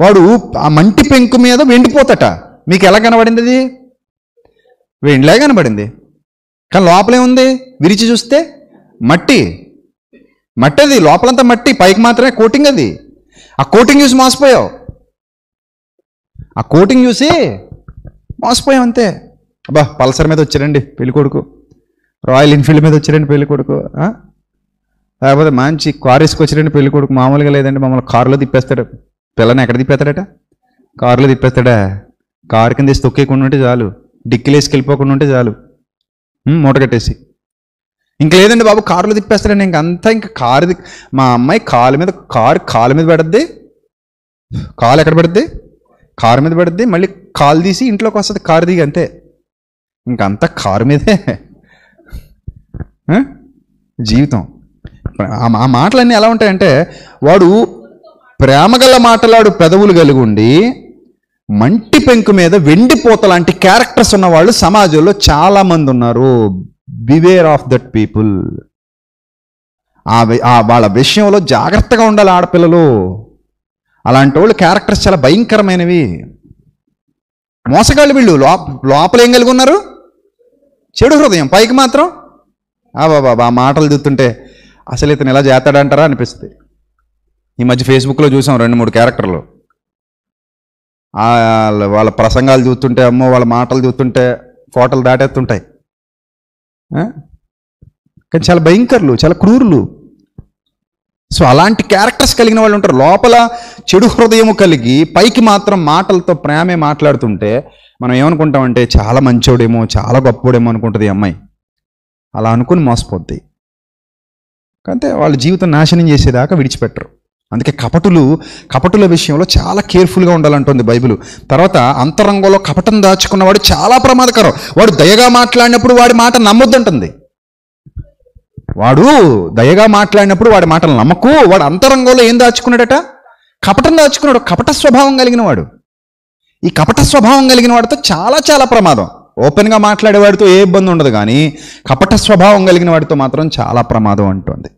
S1: వాడు ఆ మంటి పెంకు మీద వెండిపోతట. మీకు ఎలా కనబడింది? అది వెండిలా కనబడింది, కానీ లోపలే ఉంది. విరిచి చూస్తే మట్టి. అది లోపలంతా మట్టి, పైకి మాత్రమే కోటింగ్. అది ఆ కోటింగ్ చూసి మోసపోయావు. అంతే. అబ్బా, పల్సర్ మీద వచ్చారండి పెళ్ళికొడుకు, రాయల్ ఎన్ఫీల్డ్ మీద వచ్చారండి పెళ్ళికొడుకు, లేకపోతే మంచి కారు వేసుకొచ్చారండి పెళ్ళికొడుకు. మామూలుగా లేదండి, మమ్మల్ని కారులో తిప్పేస్తాడు. పిల్లని ఎక్కడ తిప్పేస్తాడట? కారులో తిప్పేస్తాడా? కారు కింద వేసి తొక్కేయకుండా ఉంటే చాలు, డిక్కీలు వేసుకెళ్ళిపోకుండా ఉంటే చాలు, మూట కట్టేసి. ఇంక లేదండి బాబు, కారులో తిప్పేస్తాడండి. ఇంకా కారు, మా అమ్మాయి కారు మీద పెడద్ది. కాలు ఎక్కడ పెడద్ది? కారు మీద పెడద్ది. మళ్ళీ కాలు తీసి ఇంట్లోకి వస్తుంది, కారు దిగి. అంతే, ఇంకంతా కారు మీదే జీవితం. ఆ మాటలన్నీ ఎలా ఉంటాయంటే, వాడు ప్రేమగల మాటలాడు పెదవులు కలిగి ఉండి మంటి పెంకు మీద వెండిపోత లాంటి క్యారెక్టర్స్ ఉన్న వాళ్ళు సమాజంలో చాలా మంది ఉన్నారు. Beware of that people. వాళ్ళ విషయంలో జాగ్రత్తగా ఉండాలి ఆడపిల్లలు. అలాంటి వాళ్ళు క్యారెక్టర్స్ చాలా భయంకరమైనవి. మోసగాళ్ళు వీళ్ళు. లోపల ఏం కలిగి ఉన్నారు? చెడు హృదయం. పైకి మాత్రం బాబా ఆ మాటలు చూస్తుంటే అసలు ఇతను ఇలా చేస్తాడంటారా అనిపిస్తుంది. ఈ మధ్య ఫేస్బుక్లో చూసాం 2-3 క్యారెక్టర్లు. వాళ్ళ ప్రసంగాలు చూస్తుంటే, అమ్మో, వాళ్ళ మాటలు చూస్తుంటే ఫోటోలు దాటేస్తుంటాయి. కానీ చాలా భయంకరులు, చాలా క్రూరులు. సో అలాంటి క్యారెక్టర్స్ కలిగిన వాళ్ళు ఉంటారు. లోపల చెడు హృదయము కలిగి పైకి మాత్రం మాటలతో ప్రేమే మాట్లాడుతుంటే మనం ఏమనుకుంటామంటే చాలా మంచోడేమో, చాలా గొప్పోడేమో అనుకుంటుంది ఈ అమ్మాయి. అలా అనుకుని మోసపోద్ది. అంతే, వాళ్ళ జీవితం నాశనం చేసేదాకా విడిచిపెట్టరు. అందుకే కపటుల విషయంలో చాలా కేర్ఫుల్గా ఉండాలంటుంది బైబిల్. తర్వాత అంతరంగంలో కపటం దాచుకున్నవాడు చాలా ప్రమాదకరం. వాడు దయగా మాట్లాడినప్పుడు వాడి మాట నమ్మొద్దంటుంది. వాడు దయగా మాట్లాడినప్పుడు వాడి మాటలు నమ్మకు. వాడు అంతరంగంలో ఏం దాచుకున్నాడట? కపటం దాచుకున్నాడు. కపట స్వభావం కలిగిన వాడు. ఈ కపట స్వభావం కలిగిన వాడితో చాలా చాలా ప్రమాదం. ఓపెన్గా మాట్లాడేవాడితో ఏ ఇబ్బంది ఉండదు, కానీ కపట స్వభావం కలిగిన వాడితో మాత్రం చాలా ప్రమాదం అంటుంది.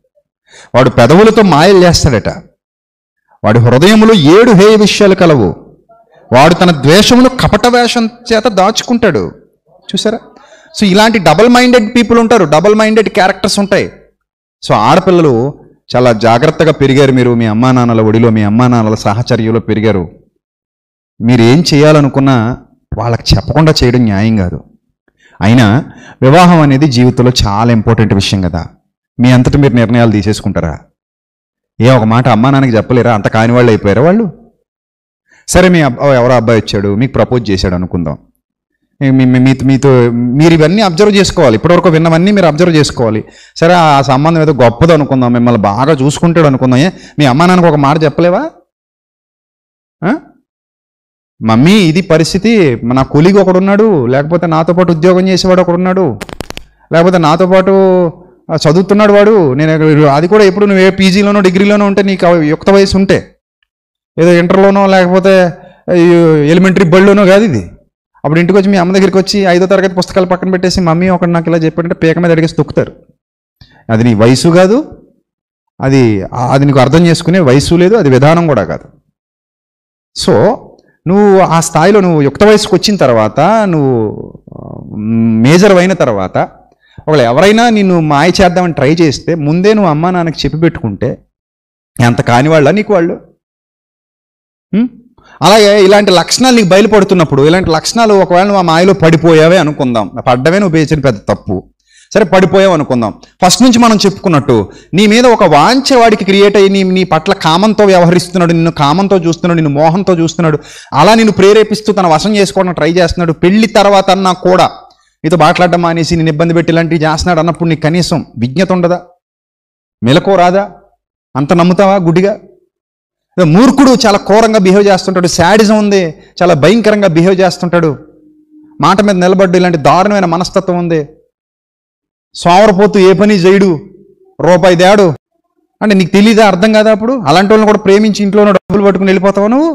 S1: వాడు పెదవులతో మాయలు చేస్తాడట. వాడి హృదయములో 7 హేయ విషయాలు కలవు. వాడు తన ద్వేషమును కపట వేషం చేత దాచుకుంటాడు. చూసారా? సో ఇలాంటి డబల్ మైండెడ్ పీపుల్ ఉంటారు, డబల్ మైండెడ్ క్యారెక్టర్స్ ఉంటాయి. సో ఆడపిల్లలు చాలా జాగ్రత్తగా పెరిగారు. మీరు మీ అమ్మా నాన్నల ఒడిలో, మీ అమ్మా నాన్నల సాహచర్యంలో పెరిగారు. మీరు ఏం చేయాలనుకున్నా వాళ్ళకి చెప్పకుండా చేయడం న్యాయం కాదు. అయినా వివాహం అనేది జీవితంలో చాలా ఇంపార్టెంట్ విషయం కదా. మీ అంతటా మీరు నిర్ణయాలు తీసేసుకుంటారా? ఒక మాట అమ్మా నాన్నకి చెప్పలేరా? అంత కాని వాళ్ళు అయిపోయారా వాళ్ళు? సరే, మీ ఎవరో అబ్బాయి వచ్చాడు, మీకు ప్రపోజ్ చేశాడు అనుకుందాం. మీతో మీరు ఇవన్నీ అబ్జర్వ్ చేసుకోవాలి. ఇప్పటివరకు విన్నవన్నీ మీరు అబ్జర్వ్ చేసుకోవాలి. సరే, ఆ సంబంధం ఏదో గొప్పది అనుకుందాం, మిమ్మల్ని బాగా చూసుకుంటాడు అనుకుందాం. మీ అమ్మా నాన్నకు ఒక మాట చెప్పలేవా? మమ్మీ ఇది పరిస్థితి, నా కొలీగ్ ఒకడున్నాడు, లేకపోతే నాతో పాటు ఉద్యోగం చేసేవాడు ఒకడున్నాడు, లేకపోతే నాతో పాటు చదువుతున్నాడు వాడు, నేను అది కూడా ఎప్పుడు నువ్వు ఏ పీజీలోనో డిగ్రీలోనో ఉంటే నీకు యుక్త వయసు ఉంటే, ఏదో ఇంటర్లోనో లేకపోతే ఎలిమెంటరీ బడిలోనో కాదు ఇది. అప్పుడు ఇంటికి వచ్చి మీ అమ్మ దగ్గరికి వచ్చి 5వ తరగతి పుస్తకాలు పక్కన పెట్టేసి మమ్మీ ఒకటి నాకు ఇలా చెప్పాడంటే పీక మీద అడిగేసి తొక్కుతారు. అది నీ వయసు కాదు, అది నీకు అర్థం చేసుకునే వయసు లేదు, అది విధానం కూడా కాదు. సో నువ్వు ఆ స్థాయిలో నువ్వు యుక్త వయసుకు వచ్చిన తర్వాత, నువ్వు మేజర్ అయిన తర్వాత, ఒకవేళ ఎవరైనా నిన్ను మాయ చేద్దామని ట్రై చేస్తే ముందే నువ్వు అమ్మా నాన్నకి చెప్పి పెట్టుకుంటే ఎంత కాని వాళ్ళ నీకు వాళ్ళు. అలాగే ఇలాంటి లక్షణాలు నీకు బయలుపడుతున్నప్పుడు, ఇలాంటి లక్షణాలు ఒకవేళ నువ్వు ఆ మాయలో పడిపోయావే అనుకుందాం, పడ్డవే నువ్వు చేసిన పెద్ద తప్పు, సరే పడిపోయావు అనుకుందాం. ఫస్ట్ నుంచి మనం చెప్పుకున్నట్టు నీ మీద ఒక వాంఛ వాడికి క్రియేట్ అయ్యి నీ పట్ల కామంతో వ్యవహరిస్తున్నాడు, నిన్ను కామంతో చూస్తున్నాడు, నిన్ను మోహంతో చూస్తున్నాడు, అలా నిన్ను ప్రేరేపిస్తూ తన వశం చేసుకోవడం ట్రై చేస్తున్నాడు. పెళ్లి తర్వాత అన్నా కూడా నీతో మాట్లాడడం మానేసి నేను ఇబ్బంది పెట్టి ఇలాంటివి చేస్తున్నాడు అన్నప్పుడు నీకు కనీసం విజ్ఞత ఉండదా? మెలకువ రాదా? అంత నమ్ముతావా గుడ్డిగా? మూర్ఖుడు చాలా ఘోరంగా బిహేవ్ చేస్తుంటాడు, శాడిజం ఉంది, చాలా భయంకరంగా బిహేవ్ చేస్తుంటాడు, మాట మీద నిలబడ్డు, ఇలాంటి దారుణమైన మనస్తత్వం ఉంది, సోమరపోతూ ఏ పని చేయడు, రూపాయి తేడు అంటే నీకు తెలీదా? అర్థం కాదా? అప్పుడు అలాంటి వాళ్ళని కూడా ప్రేమించి ఇంట్లో డబ్బులు పట్టుకుని వెళ్ళిపోతావు నువ్వు?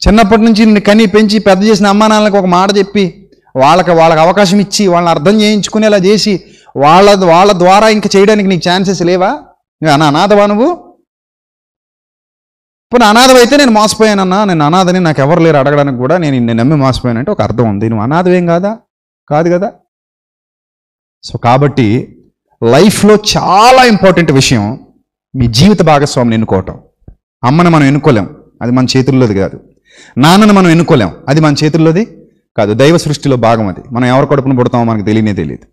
S1: చిన్నప్పటి నుంచి నిన్ను కని పెంచి పెద్ద చేసిన అమ్మా నాన్నలకు ఒక మాట చెప్పి వాళ్ళకి అవకాశం ఇచ్చి వాళ్ళని అర్థం చేయించుకునేలా చేసి వాళ్ళ ద్వారా ఇంకా చేయడానికి నీకు ఛాన్సెస్ లేవా? అనాథవా నువ్వు? ఇప్పుడు అనాథవైతే నేను మోసపోయానన్నా, నేను అనాథని, నాకు ఎవరు లేరు అడగడానికి కూడా, నేను నమ్మి మోసపోయానంటే ఒక అర్థం ఉంది. నువ్వు అనాథవేం కాదు కదా. సో కాబట్టి లైఫ్లో చాలా ఇంపార్టెంట్ విషయం మీ జీవిత భాగస్వామిని ఎన్నుకోవటం. అమ్మని మనం ఎన్నుకోలేం, అది మన చేతుల్లోది కాదు. నాన్నని మనం ఎన్నుకోలేం, అది మన చేతుల్లోది కాదు. దైవ సృష్టిలో భాగం అది. మనం ఎవరి కడుపున పుడతామో మనకు తెలియదు.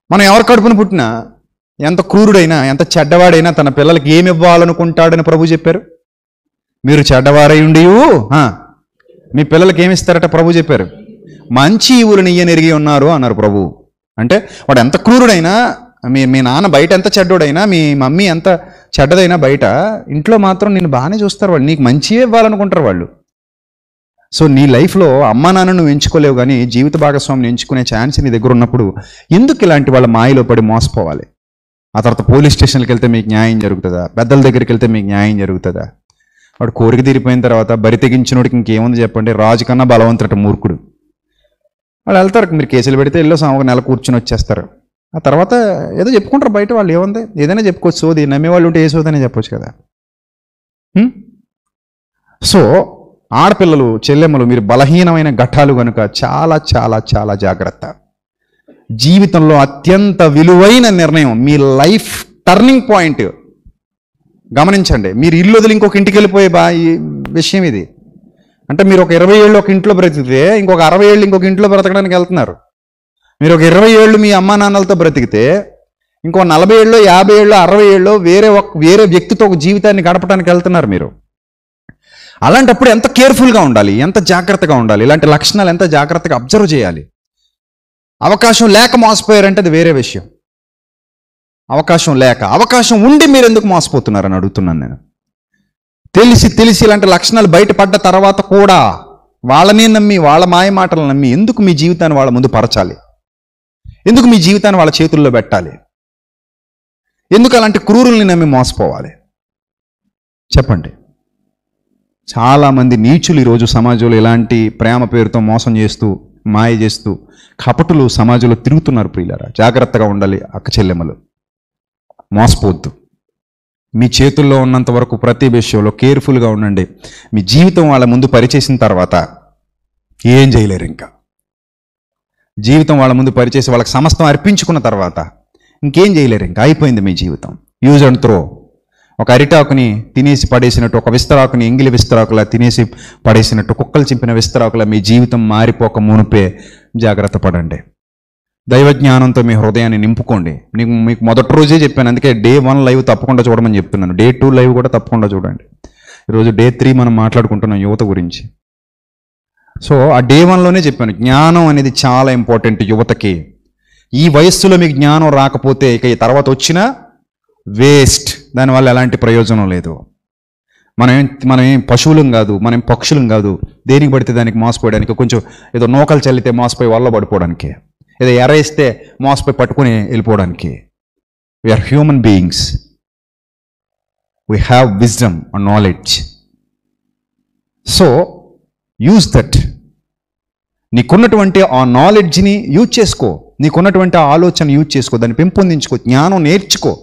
S1: మనం ఎవరి కడుపున పుట్టినా, ఎంత క్రూరుడైనా, ఎంత చెడ్డవాడైనా తన పిల్లలకి ఏమి ఇవ్వాలనుకుంటాడని ప్రభు చెప్పారు. మీరు చెడ్డవారై ఉండి మీ పిల్లలకి ఏమి ఇస్తారట ప్రభు చెప్పారు. మంచి ఈవులను ఇయ్యనెరిగి ఉన్నారు అన్నారు ప్రభు. అంటే వాడు ఎంత క్రూరుడైనా, మీ నాన్న బయట ఎంత చెడ్డోడైనా, మీ మమ్మీ ఎంత చెడ్డదైనా బయట, ఇంట్లో మాత్రం నిన్ను బాగానే చూస్తారు వాళ్ళు, నీకు మంచిగా ఇవ్వాలనుకుంటారు వాళ్ళు. సో నీ లైఫ్లో అమ్మా నాన్న నువ్వు ఎంచుకోలేవు, కానీ జీవిత భాగస్వామిని ఎంచుకునే ఛాన్స్ నీ దగ్గర ఉన్నప్పుడు ఎందుకు ఇలాంటి వాళ్ళ మాయలో పడి మోసపోవాలి? ఆ తర్వాత పోలీస్ స్టేషన్కి వెళ్తే మీకు న్యాయం జరుగుతుందా? పెద్దల దగ్గరికి వెళ్తే మీకు న్యాయం జరుగుతుందా? వాడు కోరిక తీరిపోయిన తర్వాత బరి తెగించినోడికి ఇంకేముంది చెప్పండి? రాజు కన్నా బలవంతుడట మూర్ఖుడు. వాళ్ళు వెళ్తారు, మీరు కేసులు పెడితే వెళ్ళో ఒక నెల కూర్చొని వచ్చేస్తారు. ఆ తర్వాత ఏదో చెప్పుకుంటారు బయట, వాళ్ళు ఏముంది ఏదైనా చెప్పుకోవచ్చు, సోది నమ్మేవాళ్ళు ఉంటే ఏ సోదనే చెప్పొచ్చు కదా. సో ఆడపిల్లలు, చెల్లెమ్మలు, మీరు బలహీనమైన ఘట్టాలు కనుక చాలా చాలా చాలా జాగ్రత్త. జీవితంలో అత్యంత విలువైన నిర్ణయం, మీ లైఫ్ టర్నింగ్ పాయింట్ గమనించండి. మీరు ఇల్లు వదిలి ఇంకొక ఇంటికి వెళ్ళిపోయే విషయం ఇది. అంటే మీరు ఒక 20 ఏళ్ళు ఒక ఇంట్లో బ్రతికితే ఇంకొక 60 ఏళ్ళు ఇంకొక ఇంట్లో బ్రతకడానికి వెళ్తున్నారు. మీరు ఒక 20 ఏళ్ళు మీ అమ్మా నాన్నలతో బ్రతికితే ఇంకో 40 ఏళ్ళు, 50 ఏళ్ళు, 60 ఏళ్ళు వేరే వ్యక్తితో ఒక జీవితాన్ని గడపడానికి వెళ్తున్నారు మీరు. అలాంటప్పుడు ఎంత కేర్ఫుల్గా ఉండాలి, ఎంత జాగ్రత్తగా ఉండాలి, ఇలాంటి లక్షణాలు ఎంత జాగ్రత్తగా అబ్జర్వ్ చేయాలి. అవకాశం లేక మోసపోయారంటే అది వేరే విషయం. అవకాశం ఉండి మీరు ఎందుకు మోసపోతున్నారని అడుగుతున్నాను నేను. తెలిసి ఇలాంటి లక్షణాలు బయటపడ్డ తర్వాత కూడా వాళ్ళనే నమ్మి, వాళ్ళ మాయ మాటలు నమ్మి ఎందుకు మీ జీవితాన్ని వాళ్ళ ముందు పరచాలి? ఎందుకు మీ జీవితాన్ని వాళ్ళ చేతుల్లో పెట్టాలి? ఎందుకు అలాంటి క్రూరుల్ని నమ్మి మోసపోవాలి? చెప్పండి. చాలామంది నీచులు ఈరోజు సమాజంలో ఇలాంటి ప్రేమ పేరుతో మోసం చేస్తూ, మాయ చేస్తూ, కపటులు సమాజంలో తిరుగుతున్నారు. ప్రియులారా, జాగ్రత్తగా ఉండాలి. అక్క చెల్లెమ్మలు, మోసపోవద్దు. మీ చేతుల్లో ఉన్నంత వరకు ప్రతి విషయంలో కేర్ఫుల్గా ఉండండి. మీ జీవితం వాళ్ళ ముందు పరిచేసిన తర్వాత ఏం చేయలేరు. ఇంకా జీవితం వాళ్ళ ముందు పరిచేసి వాళ్ళకి సమస్తం అర్పించుకున్న తర్వాత ఇంకేం చేయలేరు. ఇంకా అయిపోయింది మీ జీవితం. Use and throw. ఒక అరిటాకుని తినేసి పడేసినట్టు, ఒక విస్తరాకుని ఎంగిలి విస్తరాకులా తినేసి పడేసినట్టు, కుక్కలు చింపిన విస్తరాకులా మీ జీవితం మారిపోక మునుపే జాగ్రత్త పడండి. దైవజ్ఞానంతో మీ హృదయాన్ని నింపుకోండి. మీకు మొదటి రోజే చెప్పాను, అందుకే Day 1 లైవ్ తప్పకుండా చూడమని చెప్తున్నాను. Day 2 లైవ్ కూడా తప్పకుండా చూడండి. ఈరోజు Day 3 మనం మాట్లాడుకుంటున్నాం యువత గురించి. సో ఆ Day 1లోనే చెప్పాను, జ్ఞానం అనేది చాలా ఇంపార్టెంట్ యువతకి. ఈ వయస్సులో మీకు జ్ఞానం రాకపోతే ఇక ఈ తర్వాత వచ్చినా వేస్ట్, దానివల్ల ఎలాంటి ప్రయోజనం లేదు. మనం ఏం పశువులం కాదు, మనం పక్షులం కాదు దేనికి పడితే దానికి మోసపోయడానికి, కొంచెం ఏదో నూకలు చల్లితే మోసపోయి వల్ల పడిపోవడానికి, ఏదో ఎరేస్తే మోసపోయి పట్టుకుని వెళ్ళిపోవడానికి. We are human beings. We have wisdom and knowledge. So use that. నీకున్నటువంటి ఆ నాలెడ్జ్ని యూజ్ చేసుకో, నీకున్నటువంటి ఆ ఆలోచన యూజ్ చేసుకో, దాన్ని పెంపొందించుకో, జ్ఞానం నేర్చుకో,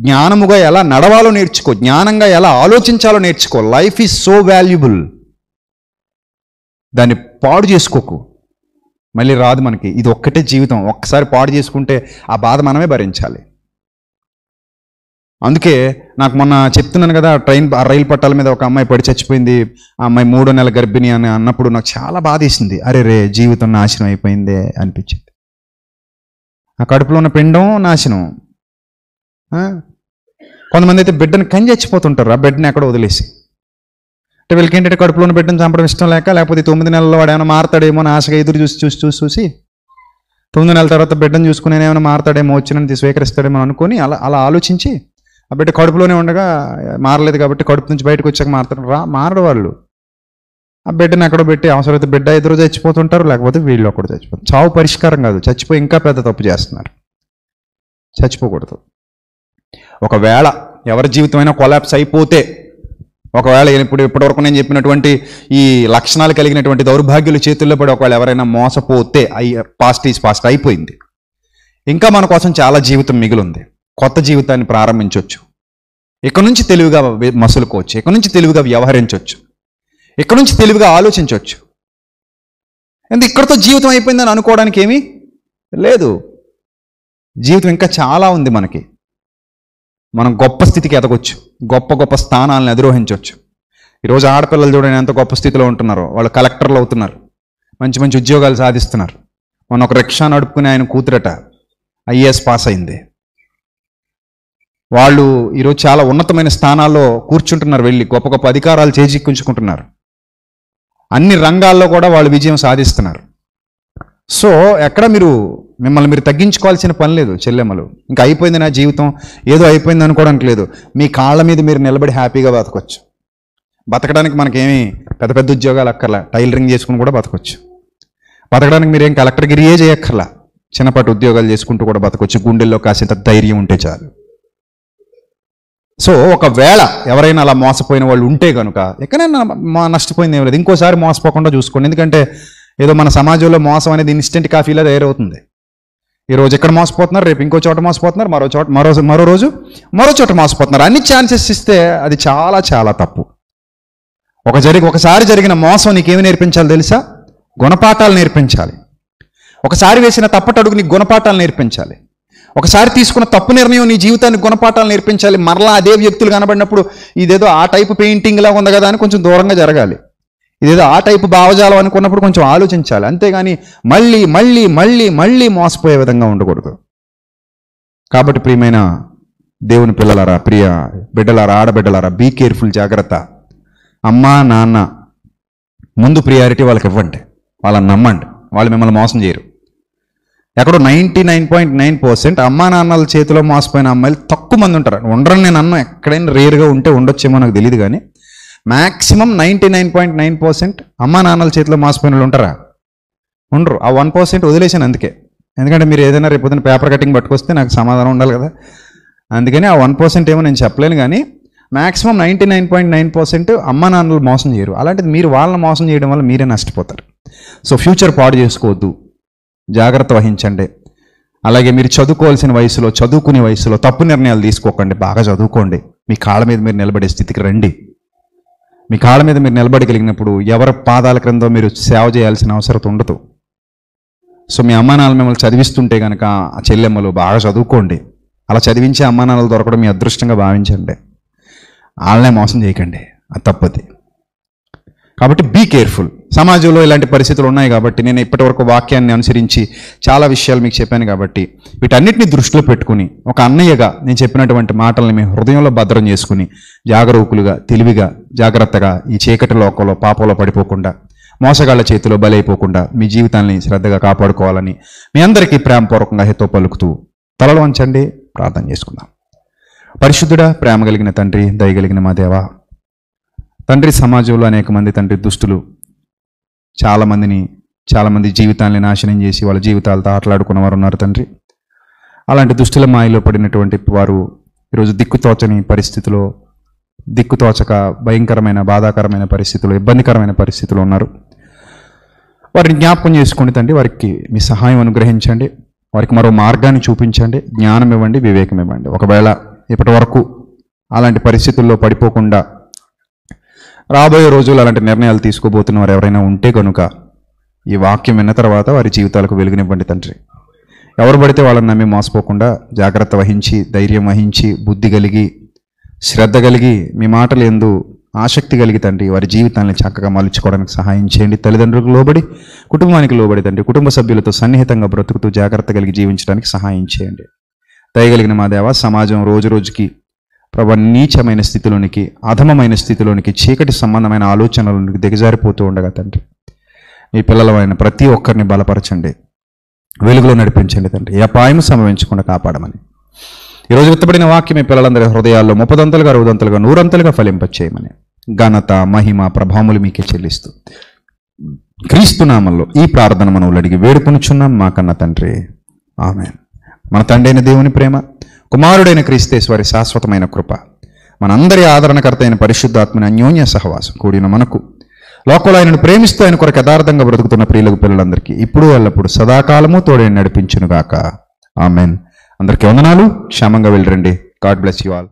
S1: జ్ఞానముగా ఎలా నడవాలో నేర్చుకో, జ్ఞానంగా ఎలా ఆలోచించాలో నేర్చుకో. Life is so valuable. దాన్ని పాడు చేసుకోకు, మళ్ళీ రాదు మనకి. ఇది ఒక్కటే జీవితం, ఒక్కసారి పాడు చేసుకుంటే ఆ బాధ మనమే భరించాలి. అందుకే నాకు మొన్న చెప్తున్నాను కదా, రైలు పట్టాల మీద ఒక అమ్మాయి పడి చచ్చిపోయింది. ఆ అమ్మాయి 3వ నెల గర్భిణి అని అన్నప్పుడు నాకు చాలా బాధ వేసింది. అరే రే, జీవితం నాశనం అయిపోయిందే అనిపించింది. ఆ కడుపులో ఉన్న పిండం నాశనం. కొంతమంది అయితే బిడ్డను కని చచ్చిపోతుంటారు, ఆ బిడ్డని ఎక్కడ వదిలేసి. అంటే వీళ్ళకి ఏంటంటే కడుపులో ఉన్న బిడ్డను చంపడం ఇష్టం లేక, లేకపోతే 9 నెలల్లో వాడు ఏమైనా మారతాడేమో అని ఆశగా ఎదురు చూసి 9 నెలల తర్వాత బిడ్డను చూసుకుని ఏమైనా మారతాడేమో, వచ్చినని స్వీకరిస్తాడేమో అనుకొని అలా ఆలోచించి ఆ బిడ్డ కడుపులోనే ఉండగా మారలేదు కాబట్టి కడుపు నుంచి బయటకు వచ్చాక మారడు వాళ్ళు. ఆ బిడ్డను ఎక్కడో పెట్టి అవసరమైతే బిడ్డ ఎదురు చచ్చిపోతుంటారు, లేకపోతే వీళ్ళు ఒకటి చచ్చిపోతారు. చావు పరిష్కారం కాదు, చచ్చిపోయి ఇంకా పెద్ద తప్పు చేస్తున్నారు. చచ్చిపోకూడదు. ఒకవేళ ఎవరి జీవితమైనా కొలాప్స్ అయిపోతే, ఒకవేళ ఇప్పటివరకు నేను చెప్పినటువంటి ఈ లక్షణాలు కలిగినటువంటి దౌర్భాగ్యుల చేతుల్లో పడి ఒకవేళ ఎవరైనా మోసపోతే, పాస్ట్ ఈజ్ పాస్ట్, అయిపోయింది. ఇంకా మన కోసం చాలా జీవితం మిగిలింది. కొత్త జీవితాన్ని ప్రారంభించవచ్చు. ఇక్కడ నుంచి తెలివిగా మసులుకోవచ్చు, ఇక్కడ నుంచి తెలివిగా వ్యవహరించవచ్చు, ఇక్కడ నుంచి తెలివిగా ఆలోచించవచ్చు. ఎందుకు ఇక్కడతో జీవితం అయిపోయిందని అనుకోవడానికి ఏమీ లేదు. జీవితం ఇంకా చాలా ఉంది మనకి. మనం గొప్ప స్థితికి ఎదగొచ్చు, గొప్ప గొప్ప స్థానాలను అధిరోహించవచ్చు. ఈరోజు ఆడపిల్లలు చూడండి ఎంత గొప్ప స్థితిలో ఉంటున్నారో. వాళ్ళు కలెక్టర్లు అవుతున్నారు, మంచి మంచి ఉద్యోగాలు సాధిస్తున్నారు. మొన్న ఒక రిక్షా నడుపుకునే ఆయన కూతురట IAS పాస్ అయింది. వాళ్ళు ఈరోజు చాలా ఉన్నతమైన స్థానాల్లో కూర్చుంటున్నారు, వెళ్ళి గొప్ప గొప్ప అధికారాలు చేజిక్కించుకుంటున్నారు. అన్ని రంగాల్లో కూడా వాళ్ళు విజయం సాధిస్తున్నారు. సో ఎక్కడ మిమ్మల్ని మీరు తగ్గించుకోవాల్సిన పని లేదు చెల్లెమ్మలు. ఇంకా అయిపోయింది నా జీవితం, ఏదో అయిపోయింది అనుకోవడానికి లేదు. మీ కాళ్ళ మీద మీరు నిలబడి హ్యాపీగా బతకొచ్చు. బతకడానికి మనకేమీ పెద్ద పెద్ద ఉద్యోగాలు అక్కర్లా, టైలరింగ్ చేసుకుని కూడా బతకొచ్చు. బతకడానికి మీరేం కలెక్టర్గిరియే చేయక్కర్లా, చిన్నపాటి ఉద్యోగాలు చేసుకుంటూ కూడా బతకొచ్చు. గుండెల్లో కాసింత ధైర్యం ఉంటే చాలు. సో ఒకవేళ ఎవరైనా అలా మోసపోయిన వాళ్ళు ఉంటే కనుక, ఎక్కడైనా నష్టపోయింది ఏం లేదు, ఇంకోసారి మోసపోకుండా చూసుకోండి. ఎందుకంటే ఏదో మన సమాజంలో మోసం అనేది ఇన్స్టెంట్ కాఫీలా తయారవుతుంది. ఈరోజు ఎక్కడ మోసపోతున్నారు, రేపు ఇంకో చోట మోసపోతున్నారు, మరో రోజు మరో చోట మోసపోతున్నారు. అన్ని ఛాన్సెస్ ఇస్తే అది చాలా చాలా తప్పు. ఒకసారి జరిగిన మోసం నీకేమి నేర్పించాలి తెలుసా? గుణపాఠాలు నేర్పించాలి. ఒకసారి వేసిన తప్పటడుగు నీకు గుణపాఠాలు నేర్పించాలి. ఒకసారి తీసుకున్న తప్పు నిర్ణయం నీ జీవితానికి గుణపాఠాలు నేర్పించాలి. మరలా అదే వ్యక్తులు కనబడినప్పుడు ఇదేదో ఆ టైపు పెయింటింగ్ లాగా ఉంది కదా అని కొంచెం దూరంగా జరగాలి. ఇదేదో ఆ టైపు భావజాలం అనుకున్నప్పుడు కొంచెం ఆలోచించాలి. అంతేగాని మళ్ళీ మళ్ళీ మళ్ళీ మళ్ళీ మోసపోయే విధంగా ఉండకూడదు. కాబట్టి ప్రియమైన దేవుని పిల్లలారా, ప్రియ బిడ్డలారా, ఆడబిడ్డలారా, బీ కేర్ఫుల్, జాగ్రత్త. అమ్మా నాన్న ముందు ప్రియారిటీ వాళ్ళకి ఇవ్వండి, వాళ్ళని నమ్మండి. వాళ్ళు మిమ్మల్ని మోసం చేయరు. ఎక్కడో 99.9% అమ్మా నాన్నల చేతిలో మోసపోయిన అమ్మాయిలు తక్కువ మంది ఉంటారు. ఉండరని నేను అన్నా, ఎక్కడైనా రేరుగా ఉంటే ఉండొచ్చేమో నాకు తెలియదు, కానీ మ్యాక్సిమం 99.9% అమ్మా నాన్నల చేతిలో మోసపోయిన వాళ్ళు ఉంటారా? ఉండరు. ఆ 1% వదిలేసాను అందుకే. ఎందుకంటే మీరు ఏదైనా రేపు పొద్దున్న పేపర్ కటింగ్ పట్టుకొస్తే నాకు సమాధానం ఉండాలి కదా. అందుకని ఆ 1% ఏమో నేను చెప్పలేను, కానీ మ్యాక్సిమం 99.9% అమ్మా నాన్నలు మోసం చేయరు. అలాంటిది మీరు వాళ్ళని మోసం చేయడం వల్ల మీరే నష్టపోతారు. సో ఫ్యూచర్ పాడు చేసుకోవద్దు, జాగ్రత్త వహించండి. అలాగే మీరు చదువుకోవాల్సిన వయసులో, చదువుకునే వయసులో తప్పు నిర్ణయాలు తీసుకోకండి. బాగా చదువుకోండి. మీ కాళ్ళ మీద మీరు నిలబడే స్థితికి రండి. మీ కాళ్ళ మీద మీరు నిలబడగలిగినప్పుడు ఎవరి పాదాల క్రిందో మీరు సేవ చేయాల్సిన అవసరం ఉండదు. సో మీ అమ్మానాన్నలు మిమ్మల్ని చదివిస్తుంటే కనుక ఆ చెల్లెమ్మలు బాగా చదువుకోండి. అలా చదివించే అమ్మానాన్నలు దొరకడం మీ అదృష్టంగా భావించండి. వాళ్ళనే మోసం చేయకండి, అది తప్పది. కాబట్టి బీ కేర్ఫుల్. సమాజంలో ఇలాంటి పరిస్థితులు ఉన్నాయి కాబట్టి నేను ఇప్పటివరకు వాక్యాన్ని అనుసరించి చాలా విషయాలు మీకు చెప్పాను. కాబట్టి వీటన్నిటిని దృష్టిలో పెట్టుకుని ఒక అన్నయ్యగా నేను చెప్పినటువంటి మాటల్ని మీ హృదయంలో భద్రం చేసుకుని జాగరూకులుగా, తెలివిగా, జాగ్రత్తగా ఈ చీకటి లోకంలో పాపంలో పడిపోకుండా, మోసగాళ్ల చేతిలో బలైపోకుండా మీ జీవితాన్ని శ్రద్ధగా కాపాడుకోవాలని మీ అందరికీ ప్రేమపూర్వకంగా హితో పలుకుతూ తలలు వంచండి, ప్రార్థన చేసుకుందాం. పరిశుద్ధుడా, ప్రేమ కలిగిన తండ్రి, దయగలిగిన మా దేవా, తండ్రి సమాజంలో అనేక మంది తండ్రి దుష్టులు చాలామంది జీవితాన్ని నాశనం చేసి వాళ్ళ జీవితాలతో ఆటలాడుకున్న వారు ఉన్నారు తండ్రి. అలాంటి దుష్టుల మాయలో పడినటువంటి వారు ఈరోజు దిక్కుతోచని పరిస్థితిలో, దిక్కుతోచక భయంకరమైన బాధాకరమైన పరిస్థితుల్లో, ఇబ్బందికరమైన పరిస్థితుల్లో ఉన్నారు. వారిని జ్ఞాపకం చేసుకోండి తండ్రి. వారికి మీ సహాయం అనుగ్రహించండి. వారికి మరో మార్గాన్ని చూపించండి. జ్ఞానం ఇవ్వండి, వివేకం ఇవ్వండి. ఒకవేళ ఇప్పటి వరకు అలాంటి పరిస్థితుల్లో పడిపోకుండా రాబోయే రోజులు అలాంటి నిర్ణయాలు తీసుకోబోతున్న వారు ఎవరైనా ఉంటే కనుక ఈ వాక్యం విన్న తర్వాత వారి జీవితాలకు వెలుగునివ్వండి తండ్రి. ఎవరు పడితే వాళ్ళని నమ్మి మోసపోకుండా జాగ్రత్త వహించి, ధైర్యం వహించి, బుద్ధి కలిగి, శ్రద్ధ కలిగి, మీ మాటలు యందు ఆసక్తి కలిగి తండ్రి వారి జీవితాన్ని చక్కగా మలుచుకోవడానికి సహాయం చేయండి. తల్లిదండ్రులకు లోబడి, కుటుంబానికి లోబడి తండ్రి, కుటుంబ సభ్యులతో సన్నిహితంగా బ్రతుకుతూ జాగ్రత్త కలిగి జీవించడానికి సహాయం చేయండి. దయగలిగిన మా దేవ, సమాజం రోజు రోజుకి ప్రభు నీచమైన స్థితిలోనికి, అధమమైన స్థితిలోనికి, చీకటి సంబంధమైన ఆలోచనలోనికి దిగజారిపోతూ ఉండగా తండ్రి మీ పిల్లలమైన ప్రతి ఒక్కరిని బలపరచండి, వెలుగులో నడిపించండి తండ్రి. ఏ అపాయం సంభవించకుండా కాపాడమని ఈరోజు విత్తబడిన వాక్యం మీ పిల్లలందరి హృదయాల్లో 30 60 100 ఫలింపచేయమని ఘనత, మహిమ, ప్రభావములు మీకే చెల్లిస్తూ క్రీస్తు నామములో ఈ ప్రార్థన మనవులు అడిగి వేడుకొనుచున్నాం మా కన్న తండ్రి, ఆమేన్. మన తండ్రి అయిన దేవుని ప్రేమ, కుమారుడైన క్రీస్తేశ్వరి శాశ్వతమైన కృప, మనందరి ఆదరణకర్త అయిన పరిశుద్ధాత్మని అన్యోన్య సహవాసం కూడిన మనకు, లోకంలో ఆయనను ప్రేమిస్తూ ఆయన కొరకు యథార్థంగా బ్రతుకుతున్న ప్రియులకు పిల్లలందరికీ ఇప్పుడు ఎల్లప్పుడు సదాకాలము తోడైన నడిపించునుగాక, ఆమేన్. అందరికీ వందనాలు. క్షేమంగా వెళ్ళరండి. God bless you all.